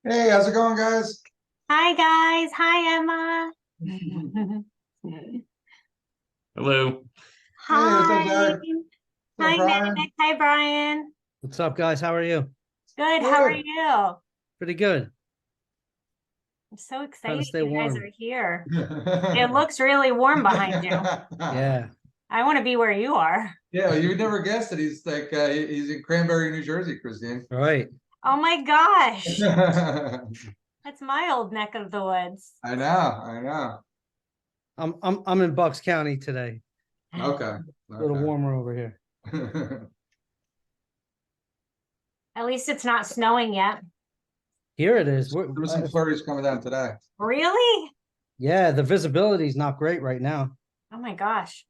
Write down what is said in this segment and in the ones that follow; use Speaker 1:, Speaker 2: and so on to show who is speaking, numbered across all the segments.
Speaker 1: Hey, how's it going, guys?
Speaker 2: Hi guys. Hi Emma.
Speaker 3: Hello.
Speaker 1: Hey, what's up,
Speaker 2: Hi.
Speaker 1: Zach? What's up,
Speaker 2: Hi
Speaker 1: Brian?
Speaker 2: Nick. Hi Brian.
Speaker 4: What's up, guys? How are you?
Speaker 2: Good. How are
Speaker 1: Good.
Speaker 2: you?
Speaker 4: Pretty good.
Speaker 2: I'm so
Speaker 4: Trying to
Speaker 2: excited
Speaker 4: stay
Speaker 2: you guys
Speaker 4: warm.
Speaker 2: are here. It looks really warm behind you.
Speaker 4: Yeah.
Speaker 2: I want to be where you are.
Speaker 1: Yeah, you would never guess that he's like he's in Cranberry, New Jersey, Christine.
Speaker 4: All right.
Speaker 2: Oh my gosh.
Speaker 1: I
Speaker 2: That's my old neck of the woods.
Speaker 1: know, I know.
Speaker 4: I'm in Bucks County today.
Speaker 1: Okay.
Speaker 4: A little warmer over here.
Speaker 2: At least it's not snowing yet.
Speaker 4: Here it is.
Speaker 1: There was some flurries coming down today.
Speaker 2: Really?
Speaker 4: Yeah, the visibility is not great right now.
Speaker 2: Oh my gosh.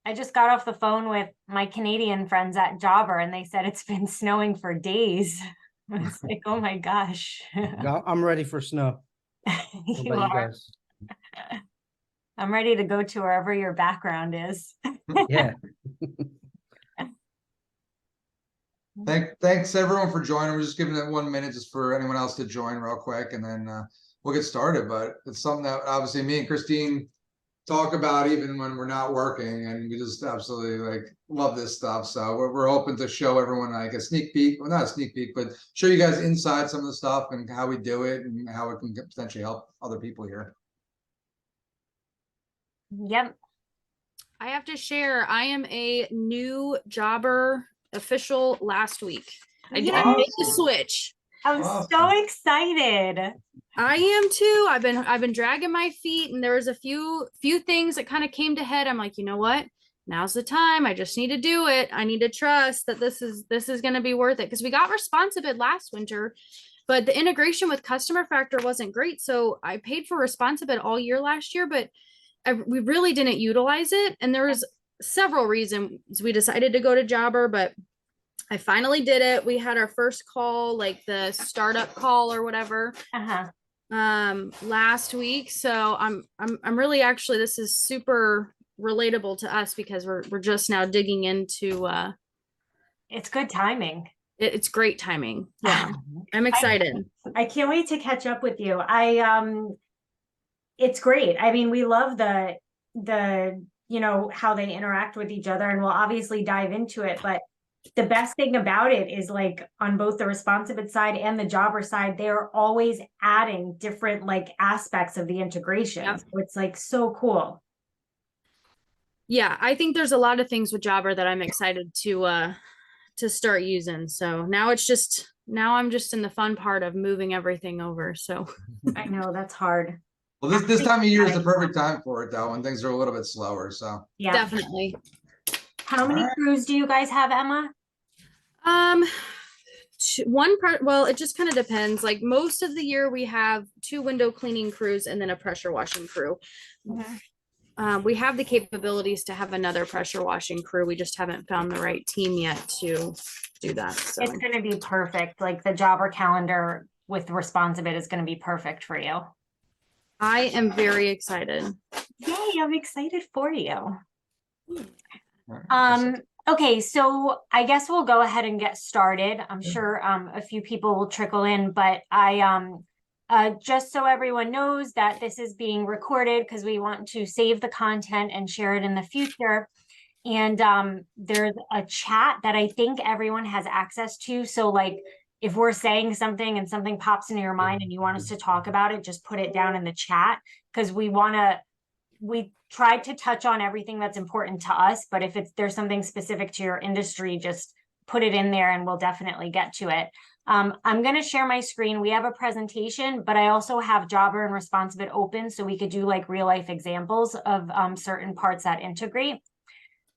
Speaker 2: I just got off the phone with my Canadian friends at Jobber and they said it's been snowing for days. I was like, oh my gosh.
Speaker 4: I'm ready for snow. What
Speaker 2: You
Speaker 4: about you
Speaker 2: are.
Speaker 4: guys?
Speaker 2: I'm ready to go to wherever your background is.
Speaker 4: Yeah.
Speaker 1: Thanks everyone for joining. We're just giving it 1 minute just for anyone else to join real quick, and then we'll get started. But it's something that obviously me and Christine talk about even when we're not working, and we just absolutely like love this stuff. So we're hoping to show everyone like a sneak peek, well, not a sneak peek, but show you guys inside some of the stuff and how we do it and how it can potentially help other people here.
Speaker 2: Yep.
Speaker 5: I have to share, I am a new jobber official last week. I made the switch.
Speaker 2: I'm so excited.
Speaker 5: I am too. I've been dragging my feet, and there was a few things that kind of came to head. I'm like, you know what? Now's the time. I just need to do it. I need to trust that this is going to be worth it, because we got Responsibid last winter, but the integration with Customer Factor wasn't great. So I paid for Responsibid all year last year, but we really didn't utilize it. And there was several reasons we decided to go to Jobber, but I finally did it. We had our first call, like the startup call or whatever, last week. So I'm really, actually, this is super relatable to us because we're just now digging into
Speaker 2: it's good timing.
Speaker 5: It's great timing. Yeah. I'm excited.
Speaker 2: I can't wait to catch up with you. It's great. I mean, we love the how they interact with each other, and we'll obviously dive into it, but the best thing about it is, like, on both the Responsibid side and the Jobber side, they're always adding different like aspects of the integration.
Speaker 5: Yep.
Speaker 2: So it's like so cool.
Speaker 5: Yeah, I think there's a lot of things with Jobber that I'm excited to start using. So now I'm just in the fun part of moving everything over. So
Speaker 2: I know that's hard.
Speaker 1: Well, this time of year is the perfect time for it, though, when things are a little bit slower. So
Speaker 2: yeah,
Speaker 5: definitely.
Speaker 2: How many crews do you guys have, Emma?
Speaker 5: One part, well, it just kind of depends. Like most of the year we have 2 window cleaning crews and then a pressure washing crew. We have the capabilities to have another pressure washing crew. We just haven't found the right team yet to do that. So
Speaker 2: It's going to be perfect. Like the Jobber calendar with Responsibid is going to be perfect for you.
Speaker 5: I am very excited.
Speaker 2: Yay, I'm excited for you. Okay, so I guess we'll go ahead and get started. I'm sure a few people will trickle in, but just so everyone knows that this is being recorded because we want to save the content and share it in the future. And there's a chat that I think everyone has access to. So like if we're saying something and something pops into your mind and you want us to talk about it, just put it down in the chat, because we tried to touch on everything that's important to us, but if there's something specific to your industry, just put it in there and we'll definitely get to it. I'm going to share my screen. We have a presentation, but I also have Jobber and Responsibid open so we could do like real life examples of certain parts that integrate.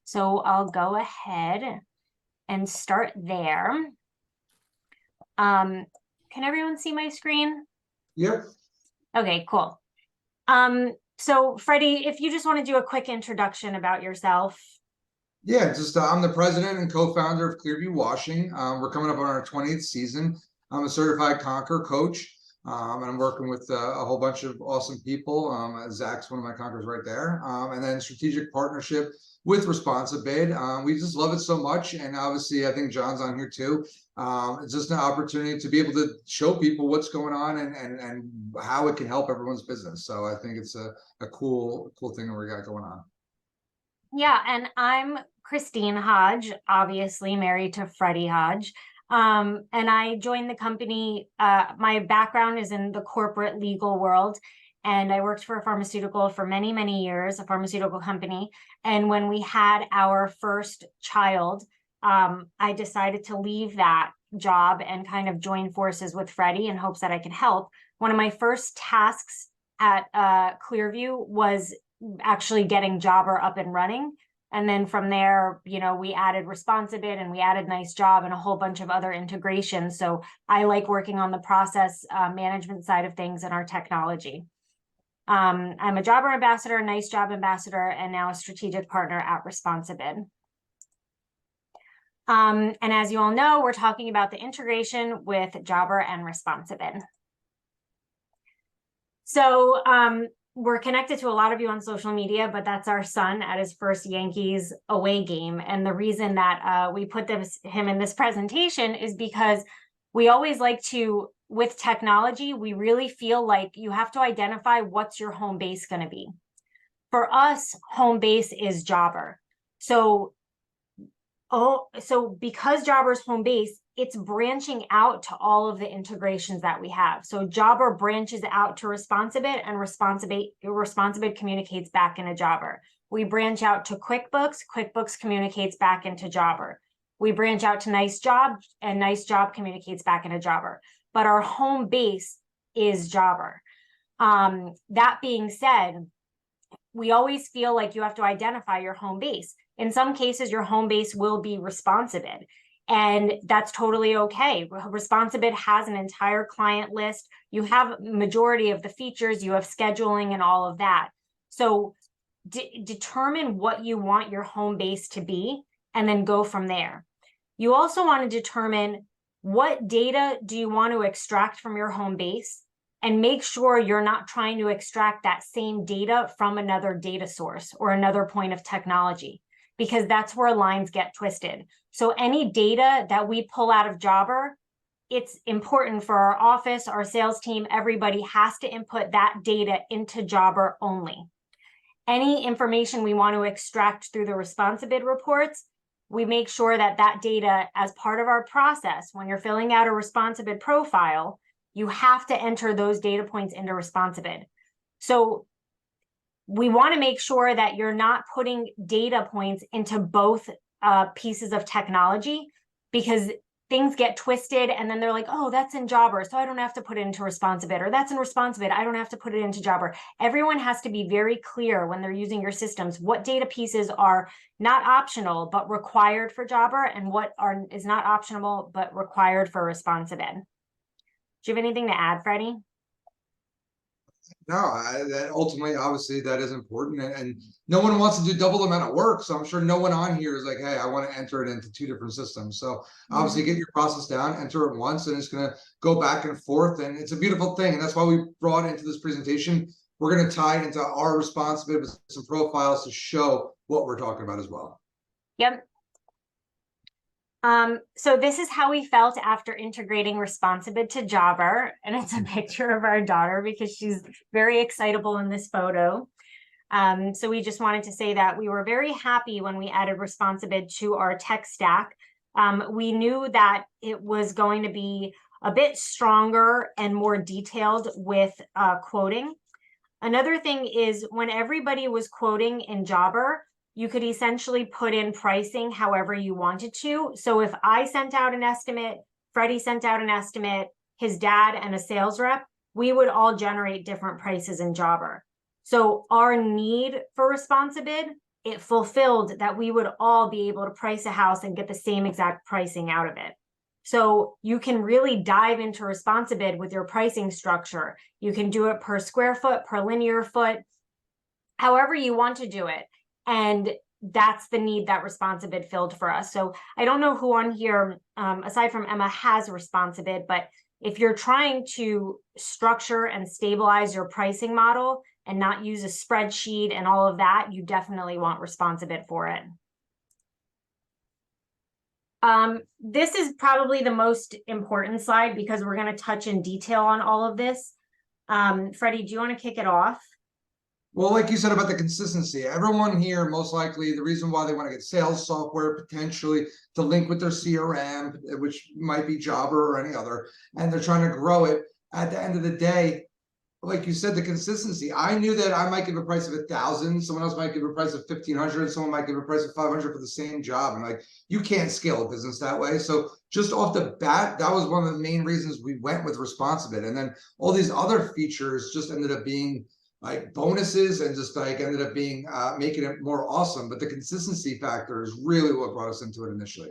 Speaker 2: So I'll go ahead and start there. Can everyone see my screen?
Speaker 1: Yep.
Speaker 2: Okay, cool. So Freddie, if you just want to do a quick introduction about yourself.
Speaker 1: Yeah, just I'm the president and co-founder of Clearview Washing. We're coming up on our 20th season. I'm a certified Conquer coach. And I'm working with a whole bunch of awesome people. Zach's one of my conquerors right there. And then strategic partnership with Responsibid. We just love it so much. And obviously, I think John's on here too. It's just an opportunity to be able to show people what's going on and how it can help everyone's business. So I think it's a cool thing that we got going on.
Speaker 2: Yeah, and I'm Christine Hodge, obviously married to Freddie Hodge. And I joined the company. My background is in the corporate legal world, and I worked for a pharmaceutical for many, many years, a pharmaceutical company. And when we had our first child, I decided to leave that job and kind of join forces with Freddie in hopes that I could help. One of my first tasks at Clearview was actually getting Jobber up and running. And then from there, you know, we added Responsibid and we added Nice Job and a whole bunch of other integrations. So I like working on the process management side of things and our technology. I'm a Jobber ambassador, Nice Job ambassador, and now a strategic partner at Responsibid. And as you all know, we're talking about the integration with Jobber and Responsibid. So we're connected to a lot of you on social media, but that's our son at his first Yankees away game. And the reason that we put him in this presentation is because we always like to, with technology, we really feel like you have to identify what's your home base going to be. For us, home base is Jobber. So because Jobber's home base, it's branching out to all of the integrations that we have. So Jobber branches out to Responsibid, and Responsibid communicates back into Jobber. We branch out to QuickBooks, QuickBooks communicates back into Jobber. We branch out to Nice Job, and Nice Job communicates back into Jobber. But our home base is Jobber. That being said, we always feel like you have to identify your home base. In some cases, your home base will be Responsibid, and that's totally okay. Responsibid has an entire client list. You have majority of the features, you have scheduling and all of that. So determine what you want your home base to be, and then go from there. You also want to determine what data do you want to extract from your home base, and make sure you're not trying to extract that same data from another data source or another point of technology, because that's where lines get twisted. So any data that we pull out of Jobber, it's important for our office, our sales team, everybody has to input that data into Jobber only. Any information we want to extract through the Responsibid reports, we make sure that that data, as part of our process, when you're filling out a Responsibid profile, you have to enter those data points into Responsibid. So we want to make sure that you're not putting data points into both pieces of technology, because things get twisted and then they're like, oh, that's in Jobber, so I don't have to put it into Responsibid, or that's in Responsibid, I don't have to put it into Jobber. Everyone has to be very clear when they're using your systems what data pieces are not optional but required for Jobber, and what is not optional but required for Responsibid. Do you have anything to add, Freddie?
Speaker 1: No, that ultimately, obviously, that is important, and no one wants to do double the amount of work. So I'm sure no one on here is like, hey, I want to enter it into two different systems. So obviously, get your process down, enter it once, and it's going to go back and forth, and it's a beautiful thing. And that's why we brought into this presentation. We're going to tie into our responsibility with some profiles to show what we're talking about as well.
Speaker 2: Yep. So this is how we felt after integrating Responsibid to Jobber, and it's a picture of our daughter because she's very excitable in this photo. So we just wanted to say that we were very happy when we added Responsibid to our tech stack. We knew that it was going to be a bit stronger and more detailed with quoting. Another thing is, when everybody was quoting in Jobber, you could essentially put in pricing however you wanted to. So if I sent out an estimate, Freddie sent out an estimate, his dad and a sales rep, we would all generate different prices in Jobber. So our need for Responsibid, it fulfilled that we would all be able to price a house and get the same exact pricing out of it. So you can really dive into Responsibid with your pricing structure. You can do it per square foot, per linear foot, however you want to do it. And that's the need that Responsibid filled for us. So I don't know who on here, aside from Emma, has Responsibid, but if you're trying to structure and stabilize your pricing model and not use a spreadsheet and all of that, you definitely want Responsibid for it. This is probably the most important slide because we're going to touch in detail on all of this. Freddie, do you want to kick it off?
Speaker 1: Well, like you said about the consistency, everyone here, most likely, the reason why they want to get sales software potentially to link with their CRM, which might be Jobber or any other, and they're trying to grow it. At the end of the day, like you said, the consistency. I knew that I might give a price of 1,000, someone else might give a price of 1,500, someone might give a price of 500 for the same job. And like, you can't scale a business that way. So just off the bat, that was one of the main reasons we went with Responsibid. And then all these other features just ended up being like bonuses and just like ended up being making it more awesome. But the consistency factor is really what brought us into it initially.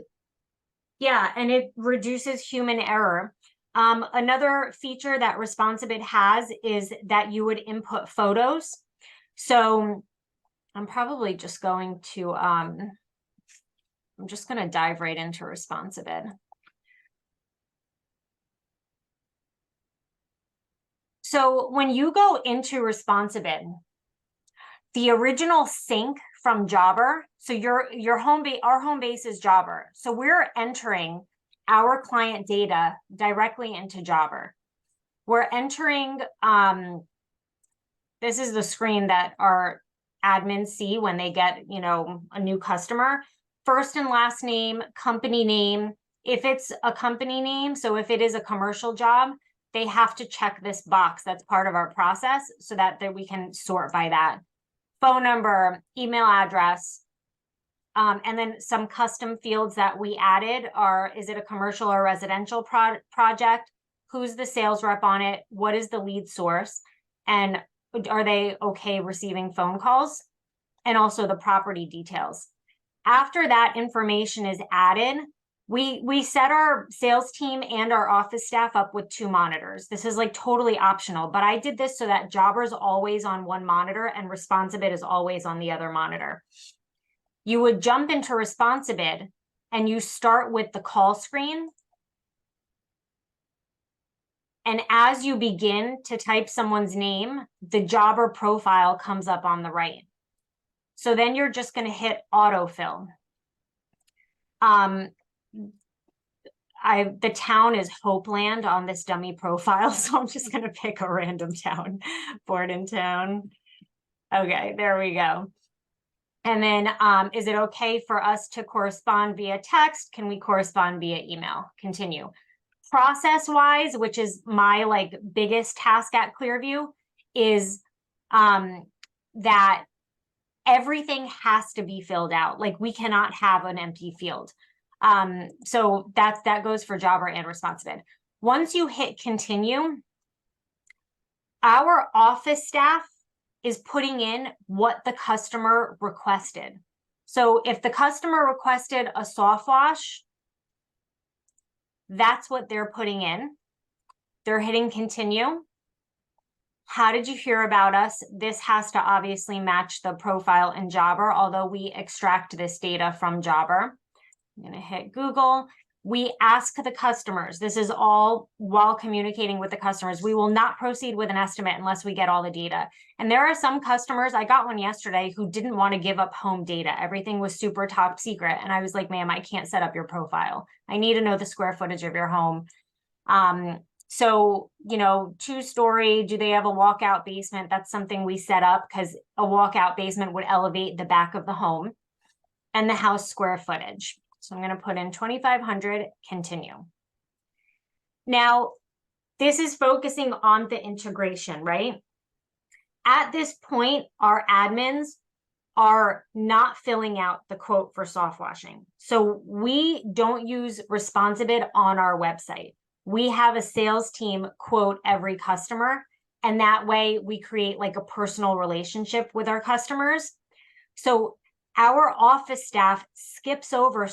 Speaker 2: Yeah, and it reduces human error. Another feature that Responsibid has is that you would input photos. So I'm probably just going to, I'm just going to dive right into Responsibid. So when you go into Responsibid, the original sync from Jobber, so your home base, our home base is Jobber. So we're entering our client data directly into Jobber. We're entering, this is the screen that our admins see when they get, you know, a new customer. First and last name, company name. If it's a company name, so if it is a commercial job, they have to check this box. That's part of our process so that we can sort by that. Phone number, email address, and then some custom fields that we added are, is it a commercial or residential project? Who's the sales rep on it? What is the lead source? And are they okay receiving phone calls? And also the property details. After that information is added, we set our sales team and our office staff up with 2 monitors. This is like totally optional, but I did this so that Jobber's always on one monitor and Responsibid is always on the other monitor. You would jump into Responsibid and you start with the call screen. And as you begin to type someone's name, the Jobber profile comes up on the right. So then you're just going to hit autofill. The town is Hopeland on this dummy profile, so I'm just going to pick a random town, Bordentown. Okay, there we go. And then, is it okay for us to correspond via text? Can we correspond via email? Continue. Process-wise, which is my like biggest task at Clearview, is that everything has to be filled out. Like we cannot have an empty field. So that goes for Jobber and Responsibid. Once you hit continue, our office staff is putting in what the customer requested. So if the customer requested a soft wash, that's what they're putting in. They're hitting continue. How did you hear about us? This has to obviously match the profile in Jobber, although we extract this data from Jobber. I'm going to hit Google. We ask the customers. This is all while communicating with the customers. We will not proceed with an estimate unless we get all the data. And there are some customers, I got one yesterday, who didn't want to give up home data. Everything was super top secret. And I was like, ma'am, I can't set up your profile. I need to know the square footage of your home. So, you know, 2-story, do they have a walkout basement? That's something we set up because a walkout basement would elevate the back of the home and the house square footage. So I'm going to put in 2,500, continue. Now, this is focusing on the integration, right? At this point, our admins are not filling out the quote for soft washing. So we don't use Responsibid on our website. We have a sales team quote every customer, and that way we create like a personal relationship with our customers. So our office staff skips over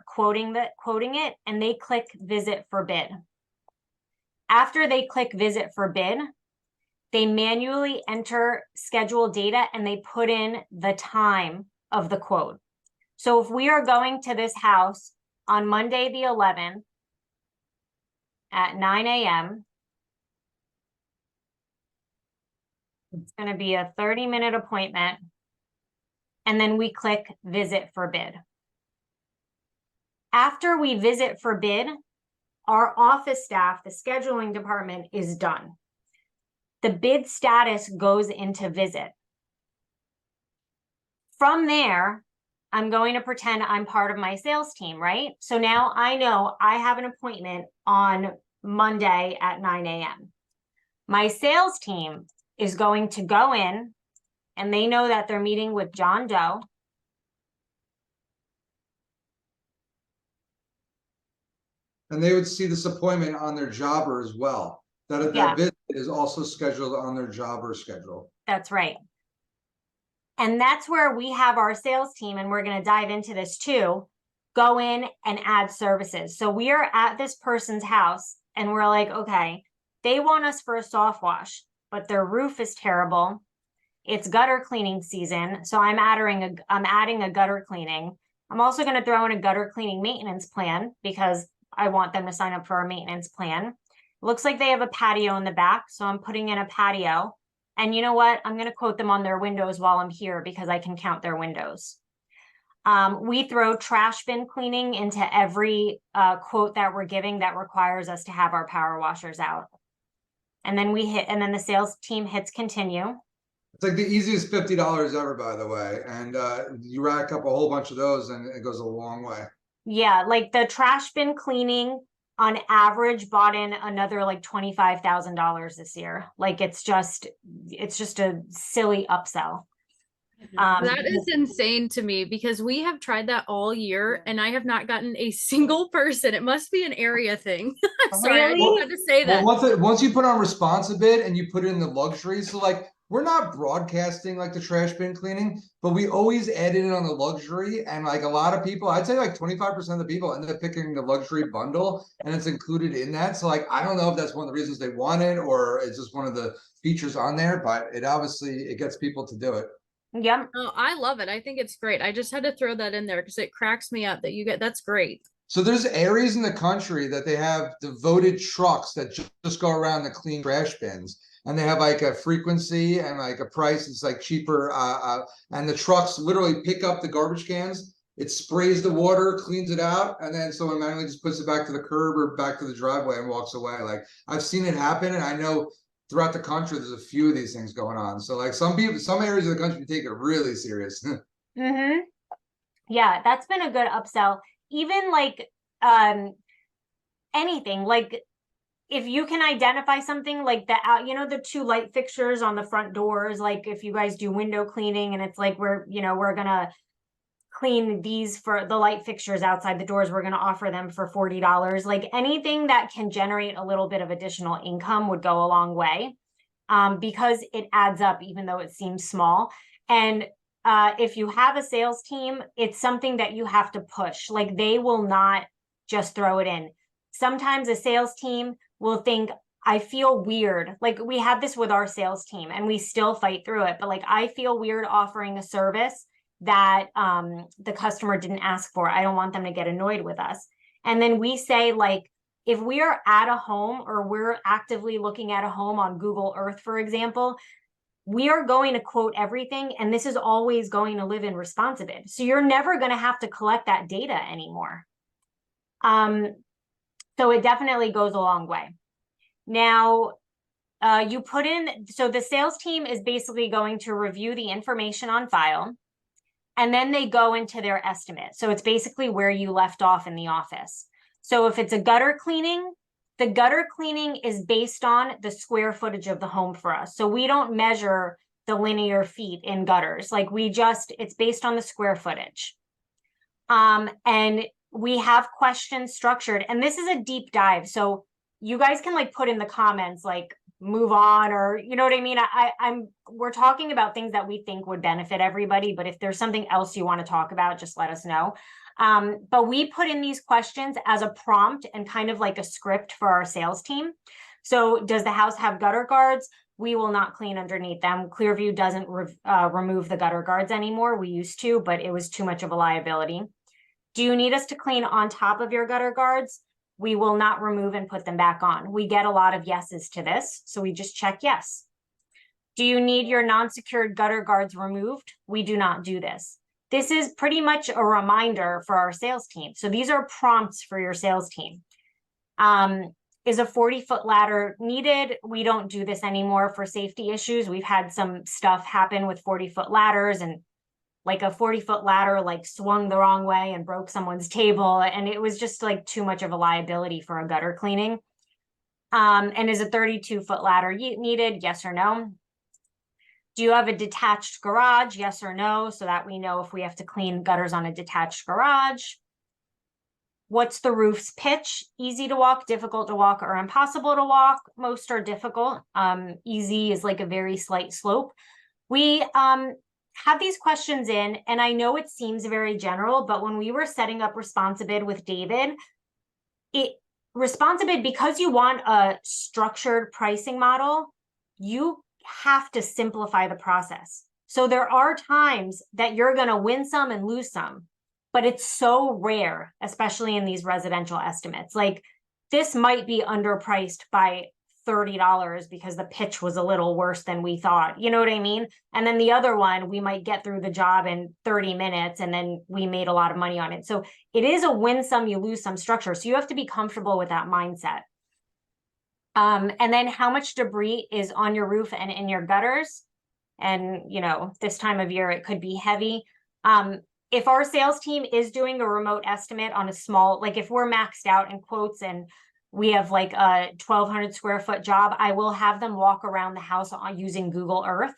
Speaker 2: quoting it, and they click visit for bid. After they click visit for bid, they manually enter schedule data and they put in the time of the quote. So if we are going to this house on Monday the 11th, at 9 a.m. It's going to be a 30-minute appointment. And then we click visit for bid. After we visit for bid, our office staff, the scheduling department, is done. The bid status goes into visit. From there, I'm going to pretend I'm part of my sales team, right? So now I know I have an appointment on Monday at 9 a.m. My sales team is going to go in, and they know that they're meeting with John Doe.
Speaker 1: And they would see this appointment on their jobber as well. That
Speaker 2: Yeah.
Speaker 1: visit is also scheduled on their jobber schedule.
Speaker 2: That's right. And that's where we have our sales team, and we're going to dive into this too, go in and add services. So we are at this person's house and we're like, okay, they want us for a soft wash, but their roof is terrible. It's gutter cleaning season. So I'm adding a gutter cleaning. I'm also going to throw in a gutter cleaning maintenance plan because I want them to sign up for a maintenance plan. It looks like they have a patio in the back. So I'm putting in a patio. And you know what? I'm going to quote them on their windows while I'm here because I can count their windows. We throw trash bin cleaning into every quote that we're giving that requires us to have our power washers out. And then the sales team hits continue.
Speaker 1: It's like the easiest $50 ever, by the way. And you rack up a whole bunch of those and it goes a long way.
Speaker 2: Yeah, like the trash bin cleaning on average bought in another like $25,000 this year. Like it's just a silly upsell.
Speaker 5: That is insane to me because we have tried that all year and I have not gotten a single person. It must be an area thing. I'm sorry, I
Speaker 2: Really?
Speaker 5: just had to say that.
Speaker 1: Well, once you put on Responsibid and you put it in the luxury, so like we're not broadcasting like the trash bin cleaning, but we always add it in on the luxury. And like a lot of people, I'd say like 25% of the people end up picking the luxury bundle and it's included in that. So like, I don't know if that's one of the reasons they want it or it's just one of the features on there, but it gets people to do it.
Speaker 2: Yep.
Speaker 5: Oh, I love it. I think it's great. I just had to throw that in there because it cracks me up that that's great.
Speaker 1: So there's areas in the country that they have devoted trucks that just go around to clean trash bins. And they have like a frequency and like a price. It's like cheaper. And the trucks literally pick up the garbage cans. It sprays the water, cleans it out. And then someone manually just puts it back to the curb or back to the driveway and walks away. Like I've seen it happen. And I know throughout the country, there's a few of these things going on. So like some areas of the country take it really serious.
Speaker 2: Mm-hmm. Yeah, that's been a good upsell. Even like anything, like if you can identify something like that, the two light fixtures on the front doors, like if you guys do window cleaning and it's like we're gonna clean these for the light fixtures outside the doors, we're gonna offer them for $40. Like anything that can generate a little bit of additional income would go a long way, because it adds up even though it seems small. And if you have a sales team, it's something that you have to push. Like they will not just throw it in. Sometimes a sales team will think, I feel weird. Like we had this with our sales team and we still fight through it. But like, I feel weird offering a service that the customer didn't ask for. I don't want them to get annoyed with us. And then we say like, if we are at a home or we're actively looking at a home on Google Earth, for example, we are going to quote everything. And this is always going to live in Responsibid. So you're never going to have to collect that data anymore. So it definitely goes a long way. Now, you put in, so the sales team is basically going to review the information on file, and then they go into their estimate. So it's basically where you left off in the office. So if it's a gutter cleaning, the gutter cleaning is based on the square footage of the home for us. So we don't measure the linear feet in gutters. Like it's based on the square footage. And we have questions structured, and this is a deep dive. So you guys can like put in the comments, like move on, or you know what I mean? We're talking about things that we think would benefit everybody, but if there's something else you want to talk about, just let us know. But we put in these questions as a prompt and kind of like a script for our sales team. So does the house have gutter guards? We will not clean underneath them. Clearview doesn't remove the gutter guards anymore. We used to, but it was too much of a liability. Do you need us to clean on top of your gutter guards? we will not remove and put them back on. We get a lot of yeses to this, so we just check yes. Do you need your non-secured gutter guards removed? We do not do this. This is pretty much a reminder for our sales team. So these are prompts for your sales team. Is a 40-foot ladder needed? We don't do this anymore for safety issues. We've had some stuff happen with 40-foot ladders, and like a 40-foot ladder like swung the wrong way and broke someone's table. And it was just like too much of a liability for a gutter cleaning. And is a 32-foot ladder needed? Yes or no? Do you have a detached garage? Yes or no? So that we know if we have to clean gutters on a detached garage. What's the roof's pitch? Easy to walk, difficult to walk, or impossible to walk? Most are difficult. Easy is like a very slight slope. We have these questions in, and I know it seems very general, but when we were setting up Responsibid with David, Responsibid, because you want a structured pricing model, you have to simplify the process. So there are times that you're going to win some and lose some, but it's so rare, especially in these residential estimates. Like this might be underpriced by $30 because the pitch was a little worse than we thought. You know what I mean? And then the other one, we might get through the job in 30 minutes and then we made a lot of money on it. So it is a win some, you lose some structure. So you have to be comfortable with that mindset. And then how much debris is on your roof and in your gutters? And, you know, this time of year, it could be heavy. If our sales team is doing a remote estimate on a small, like if we're maxed out in quotes and we have like a 1,200 square foot job, I will have them walk around the house using Google Earth.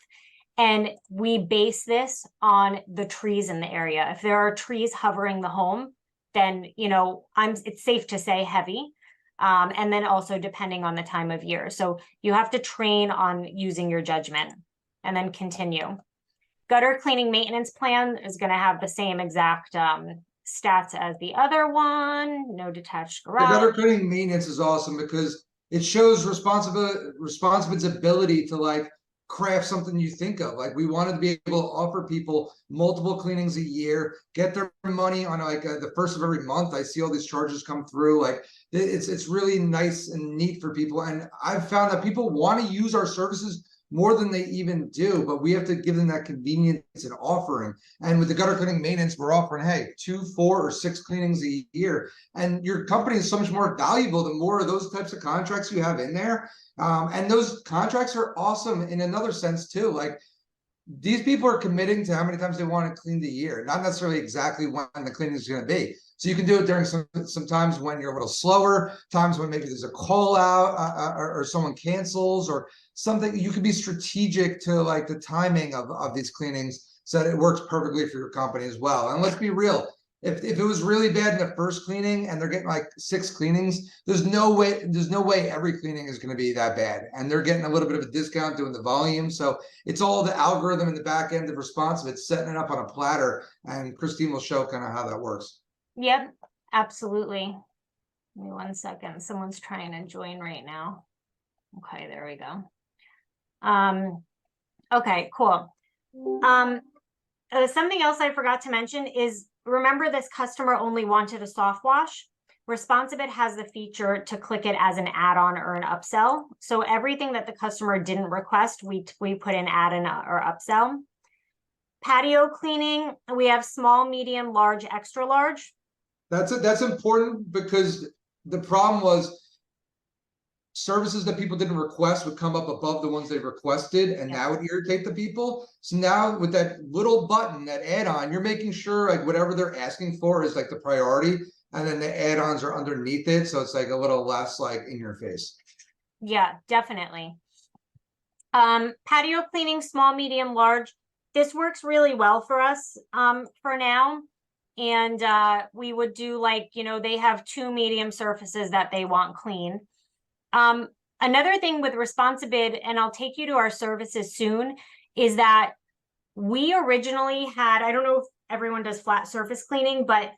Speaker 2: And we base this on the trees in the area. If there are trees hovering the home, then, you know, it's safe to say heavy. And then also depending on the time of year. So you have to train on using your judgment and then continue. Gutter cleaning maintenance plan is going to have the same exact stats as the other one. No detached
Speaker 1: The
Speaker 2: garage.
Speaker 1: gutter cleaning maintenance is awesome because it shows Responsibid's ability to like craft something you think of. Like we wanted to be able to offer people multiple cleanings a year, get their money on like the first of every month. I see all these charges come through. Like it's really nice and neat for people. And I've found that people want to use our services more than they even do, but we have to give them that convenience and offering. And with the gutter cleaning maintenance, we're offering, hey, 2, 4, or 6 cleanings a year. And your company is so much more valuable the more of those types of contracts you have in there. And those contracts are awesome in another sense too. Like these people are committing to how many times they want to clean the year, not necessarily exactly when the cleaning is going to be. So you can do it during some times when you're a little slower, times when maybe there's a call out or someone cancels or something. You can be strategic to like the timing of these cleanings so that it works perfectly for your company as well. And let's be real. If it was really bad in the first cleaning and they're getting like 6 cleanings, there's no way every cleaning is going to be that bad. And they're getting a little bit of a discount doing the volume. So it's all the algorithm in the back end of Responsibid, setting it up on a platter. And Christine will show kind of how that works.
Speaker 2: Yep, absolutely. Give me 1 second. Someone's trying to join right now. Okay, there we go. Okay, cool. Something else I forgot to mention is, remember this customer only wanted a soft wash? Responsibid has the feature to click it as an add-on or an upsell. So everything that the customer didn't request, we put in add-in or upsell. Patio cleaning, we have small, medium, large, extra large.
Speaker 1: That's important because the problem was services that people didn't request would come up above the ones they requested, and that would irritate the people. So now with that little button, that add-on, you're making sure like whatever they're asking for is like the priority, and then the add-ons are underneath it, so it's like a little less like in your face. Yeah,
Speaker 2: definitely. Patio cleaning, small, medium, large. This works really well for us for now. And we would do like, you know, they have 2 medium surfaces that they want clean. Another thing with Responsibid, and I'll take you to our services soon, is that we originally had, I don't know if everyone does flat surface cleaning, but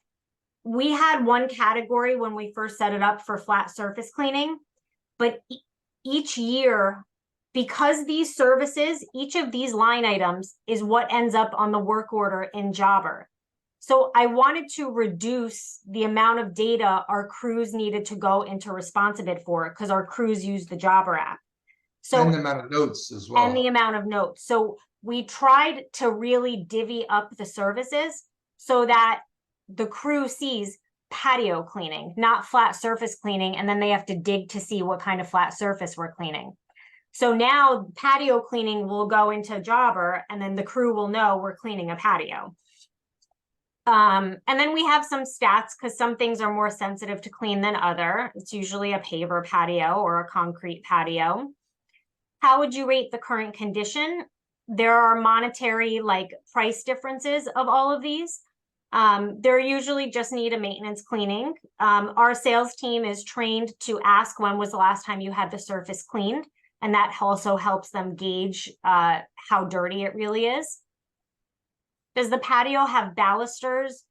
Speaker 2: we had one category when we first set it up for flat surface cleaning. But each year, because these services, each of these line items is what ends up on the work order in Jobber. So I wanted to reduce the amount of data our crews needed to go into Responsibid for, because our crews use the Jobber app. So
Speaker 1: And the amount of notes as well.
Speaker 2: and the amount of notes. So we tried to really divvy up the services so that the crew sees patio cleaning, not flat surface cleaning, and then they have to dig to see what kind of flat surface we're cleaning. So now patio cleaning will go into Jobber, and then the crew will know we're cleaning a patio. And then we have some stats because some things are more sensitive to clean than other. It's usually a paver patio or a concrete patio. How would you rate the current condition? There are monetary like price differences of all of these. They're usually just need a maintenance cleaning. Our sales team is trained to ask when was the last time you had the surface cleaned, and that also helps them gauge how dirty it really is. Does the patio have balusters?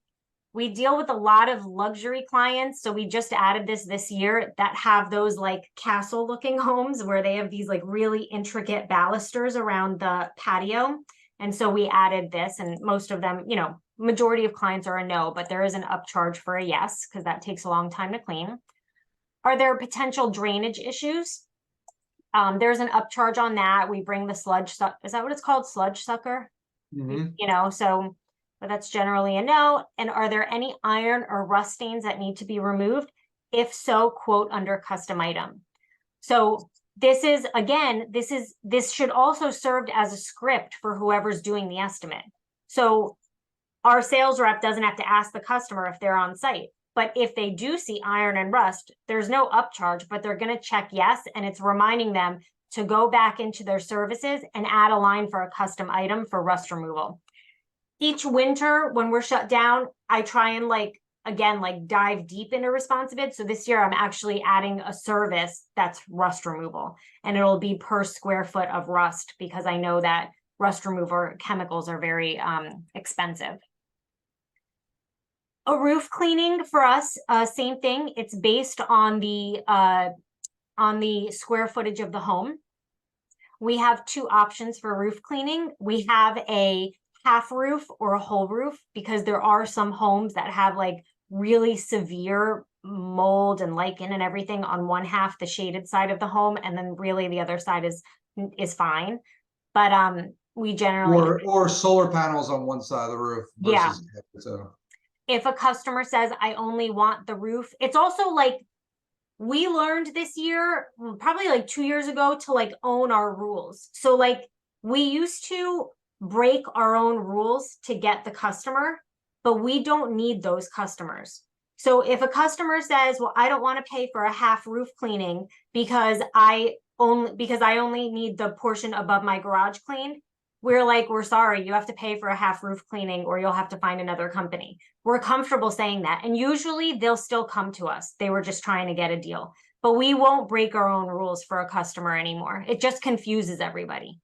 Speaker 2: We deal with a lot of luxury clients, so we just added this year that have those like castle looking homes where they have these like really intricate balusters around the patio. And so we added this, and most of them, you know, majority of clients are a no, but there is an upcharge for a yes, because that takes a long time to clean. Are there potential drainage issues? There's an upcharge on that. We bring the sludge, is that what it's called? Sludge sucker?
Speaker 1: Mhm.
Speaker 2: You know, so but that's generally a no. And are there any iron or rust stains that need to be removed? If so, quote under custom item. So this is, again, this should also serve as a script for whoever's doing the estimate. So our sales rep doesn't have to ask the customer if they're on site. But if they do see iron and rust, there's no upcharge, but they're going to check yes. And it's reminding them to go back into their services and add a line for a custom item for rust removal. Each winter when we're shut down, I try and again, dive deep into Responsibid. So this year I'm actually adding a service that's rust removal, and it'll be per square foot of rust, because I know that rust remover chemicals are very expensive. A roof cleaning for us, same thing. It's based on the square footage of the home. We have two options for roof cleaning. We have a half roof or a whole roof, because there are some homes that have like really severe mold and lichen and everything on one half, the shaded side of the home, and then really the other side is fine. But we generally
Speaker 1: Or solar panels on one side of the roof versus so.
Speaker 2: If a customer says I only want the roof, it's also like we learned this year, probably like 2 years ago, to like own our rules. So like we used to break our own rules to get the customer, but we don't need those customers. So if a customer says, well, I don't want to pay for a half roof cleaning because I only need the portion above my garage cleaned, we're sorry, you have to pay for a half roof cleaning, or you'll have to find another company. We're comfortable saying that. And usually they'll still come to us. They were just trying to get a deal, but we won't break our own rules for a customer anymore. It just confuses everybody.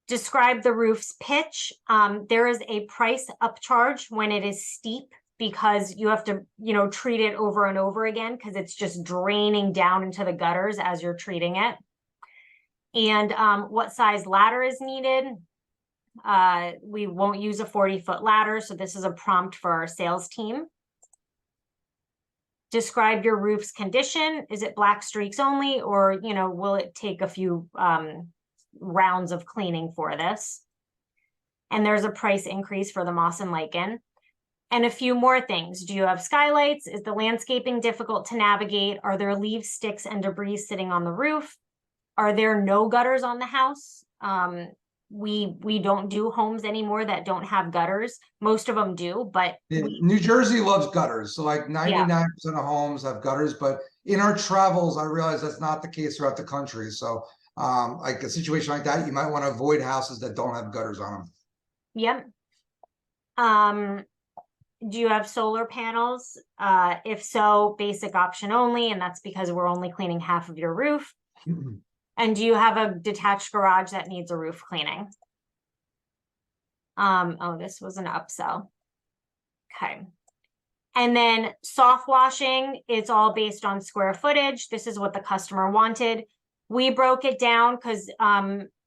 Speaker 2: Describe the roof's pitch. There is a price upcharge when it is steep, because you have to, treat it over and over again, because it's just draining down into the gutters as you're treating it. And what size ladder is needed. We won't use a 40-foot ladder, so this is a prompt for our sales team. Describe your roof's condition. Is it black streaks only, or will it take a few rounds of cleaning for this? And there's a price increase for the moss and lichen. And a few more things. Do you have skylights? Is the landscaping difficult to navigate? Are there leaves, sticks, and debris sitting on the roof? Are there no gutters on the house? We don't do homes anymore that don't have gutters. Most of them do, but
Speaker 1: New Jersey loves gutters. So like 99% of homes have gutters, but in our travels, I realize that's not the case throughout the country. So like a situation like that, you might want to avoid houses that don't have gutters on them.
Speaker 2: Yep. Do you have solar panels? If so, basic option only, and that's because we're only cleaning half of your roof. And do you have a detached garage that needs a roof cleaning? Oh, this was an upsell. Okay. And then soft washing, it's all based on square footage. This is what the customer wanted. We broke it down because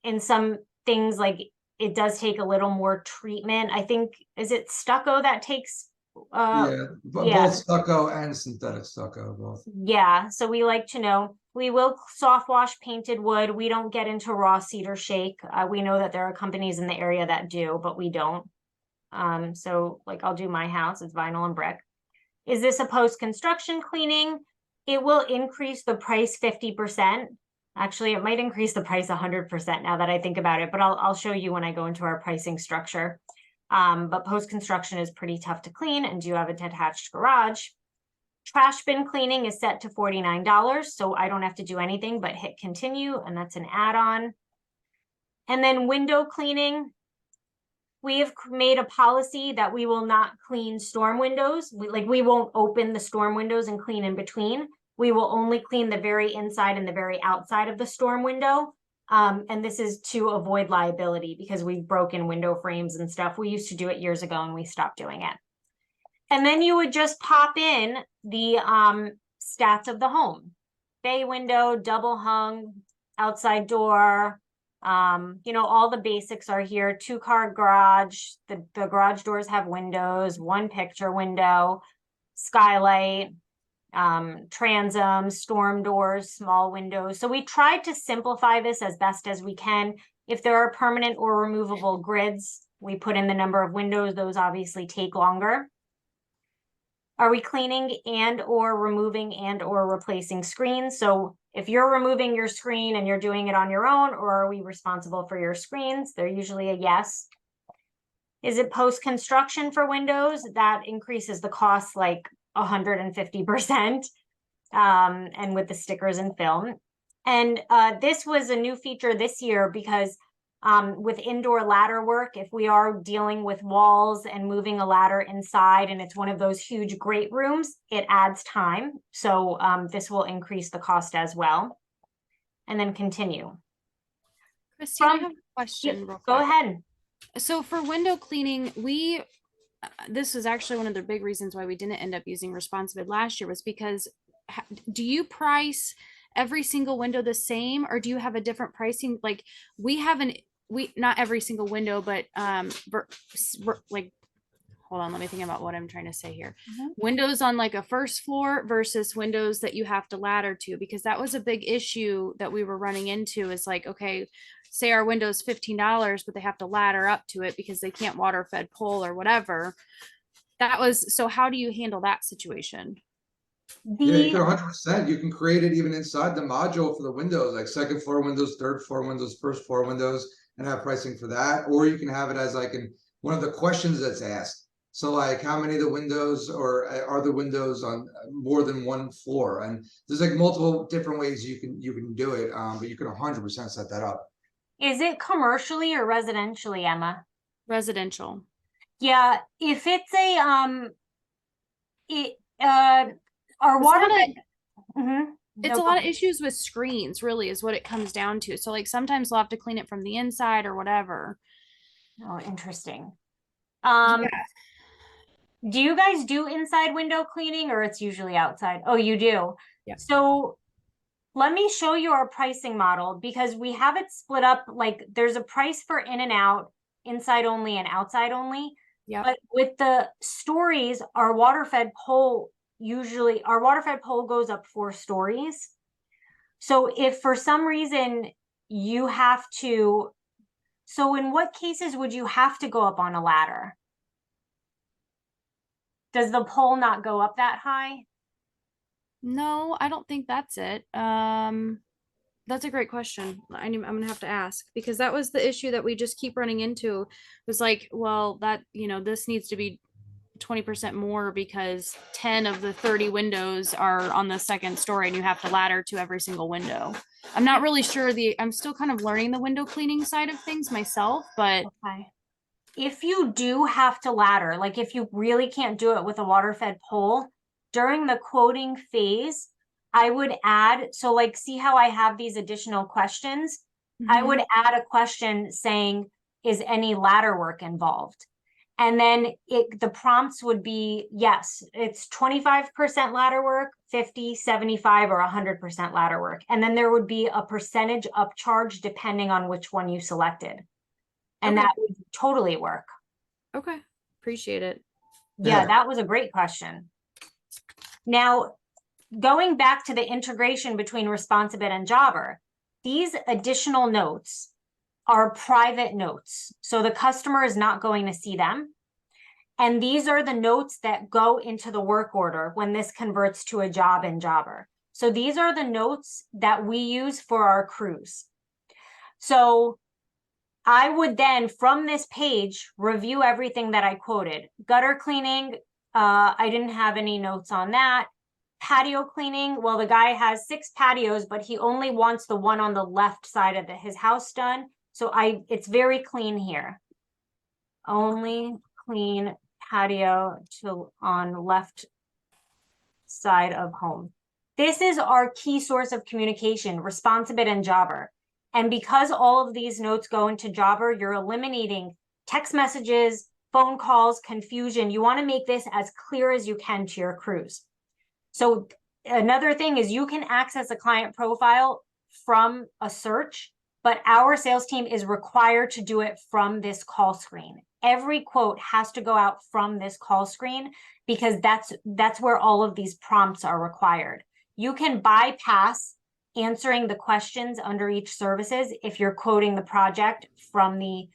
Speaker 2: in some things like it does take a little more treatment. I think, is it stucco that takes,
Speaker 1: Yeah,
Speaker 2: yeah.
Speaker 1: both stucco and synthetic stucco, both.
Speaker 2: Yeah, so we like to know, we will soft wash painted wood. We don't get into raw cedar shake. We know that there are companies in the area that do, but we don't. So like I'll do my house, it's vinyl and brick. Is this a post-construction cleaning? It will increase the price 50%. Actually, it might increase the price 100% now that I think about it, but I'll show you when I go into our pricing structure. But post-construction is pretty tough to clean, and do you have a detached garage? Trash bin cleaning is set to $49, so I don't have to do anything but hit continue, and that's an add-on. And then window cleaning, we have made a policy that we will not clean storm windows. We won't open the storm windows and clean in between. We will only clean the very inside and the very outside of the storm window. And this is to avoid liability because we've broken window frames and stuff. We used to do it years ago and we stopped doing it. And then you would just pop in the stats of the home. Bay window, double hung, outside door, all the basics are here. 2-car garage, the garage doors have windows, 1 picture window, skylight, transom, storm doors, small windows. So we tried to simplify this as best as we can. If there are permanent or removable grids, we put in the number of windows. Those obviously take longer. Are we cleaning and or removing and or replacing screens? So if you're removing your screen and you're doing it on your own, or are we responsible for your screens? They're usually a yes. Is it post-construction for windows? That increases the cost like 150%, and with the stickers and film. And this was a new feature this year because with indoor ladder work, if we are dealing with walls and moving a ladder inside and it's one of those huge great rooms, it adds time. So this will increase the cost as well. And then continue.
Speaker 5: Christine, I have a question. Real
Speaker 2: Go
Speaker 5: quick.
Speaker 2: ahead.
Speaker 5: So for window cleaning, this was actually one of the big reasons why we didn't end up using Responsibid last year was because do you price every single window the same, or do you have a different pricing? Like not every single window, but like, hold on, let me think about what I'm trying to say here. Windows on like a first floor versus windows that you have to ladder to, because that was a big issue that we were running into is like, okay, say our window's $15, but they have to ladder up to it because they can't water fed pole or whatever. So how do you handle that situation?
Speaker 1: Yeah, you can 100%. You can create it even inside the module for the windows, like second floor windows, third floor windows, first floor windows, and have pricing for that. Or you can have it as like in one of the questions that's asked. So like how many of the windows or are the windows on more than one floor? And there's like multiple different ways you can do it, but you can 100% set that up.
Speaker 2: Is it commercially or residentially, Emma?
Speaker 5: Residential.
Speaker 2: Yeah, if it's our water.
Speaker 5: It's a lot of issues with screens, really, is what it comes down to. So like sometimes we'll have to clean it from the inside or whatever.
Speaker 2: Oh, interesting.
Speaker 5: Yeah.
Speaker 2: Do you guys do inside window cleaning or it's usually outside? Oh, you do.
Speaker 5: Yeah.
Speaker 2: So let me show you our pricing model because we have it split up. Like there's a price for in and out, inside only and outside only.
Speaker 5: Yeah.
Speaker 2: But with the stories, our water fed pole goes up 4 stories. So if for some reason you have to, so in what cases would you have to go up on a ladder? Does the pole not go up that high?
Speaker 5: No, I don't think that's it. That's a great question. I'm gonna have to ask because that was the issue that we just keep running into was like, well, that, this needs to be 20% more because 10 of the 30 windows are on the second story and you have to ladder to every single window. I'm not really sure I'm still kind of learning the window cleaning side of things myself, but
Speaker 2: okay. If you do have to ladder, like if you really can't do it with a water fed pole, during the quoting phase, I would add, so like, see how I have these additional questions? I would add a question saying, is any ladder work involved? And then the prompts would be, yes, it's 25% ladder work, 50, 75, or 100% ladder work. And then there would be a percentage upcharge depending on which one you selected. And
Speaker 5: Okay.
Speaker 2: that would totally work.
Speaker 5: Okay. Appreciate it.
Speaker 2: Yeah,
Speaker 1: Yeah.
Speaker 2: that was a great question. Now, going back to the integration between Responsibid and Jobber, these additional notes are private notes. So the customer is not going to see them. And these are the notes that go into the work order when this converts to a job in Jobber. So these are the notes that we use for our crews. So I would then, from this page, review everything that I quoted. Gutter cleaning, I didn't have any notes on that. Patio cleaning, well, the guy has 6 patios, but he only wants the one on the left side of his house done. So it's very clean here. Only clean patio on left side of home. This is our key source of communication, Responsibid and Jobber. And because all of these notes go into Jobber, you're eliminating text messages, phone calls, confusion. You want to make this as clear as you can to your crews. So another thing is you can access a client profile from a search, but our sales team is required to do it from this call screen. Every quote has to go out from this call screen because that's where all of these prompts are required. You can bypass answering the questions under each services if you're quoting the project from the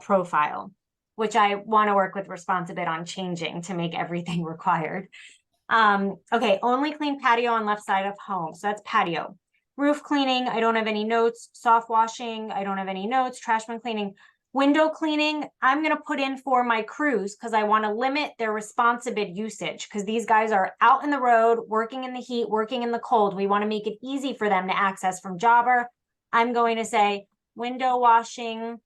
Speaker 2: profile, which I want to work with Responsibid on changing to make everything required. Okay, only clean patio on left side of home. So that's patio. Roof cleaning, I don't have any notes. Soft washing, I don't have any notes. Trash bin cleaning. Window cleaning, I'm going to put in for my crews because I want to limit their Responsibid usage because these guys are out in the road, working in the heat, working in the cold. We want to make it easy for them to access from Jobber. I'm going to say window washing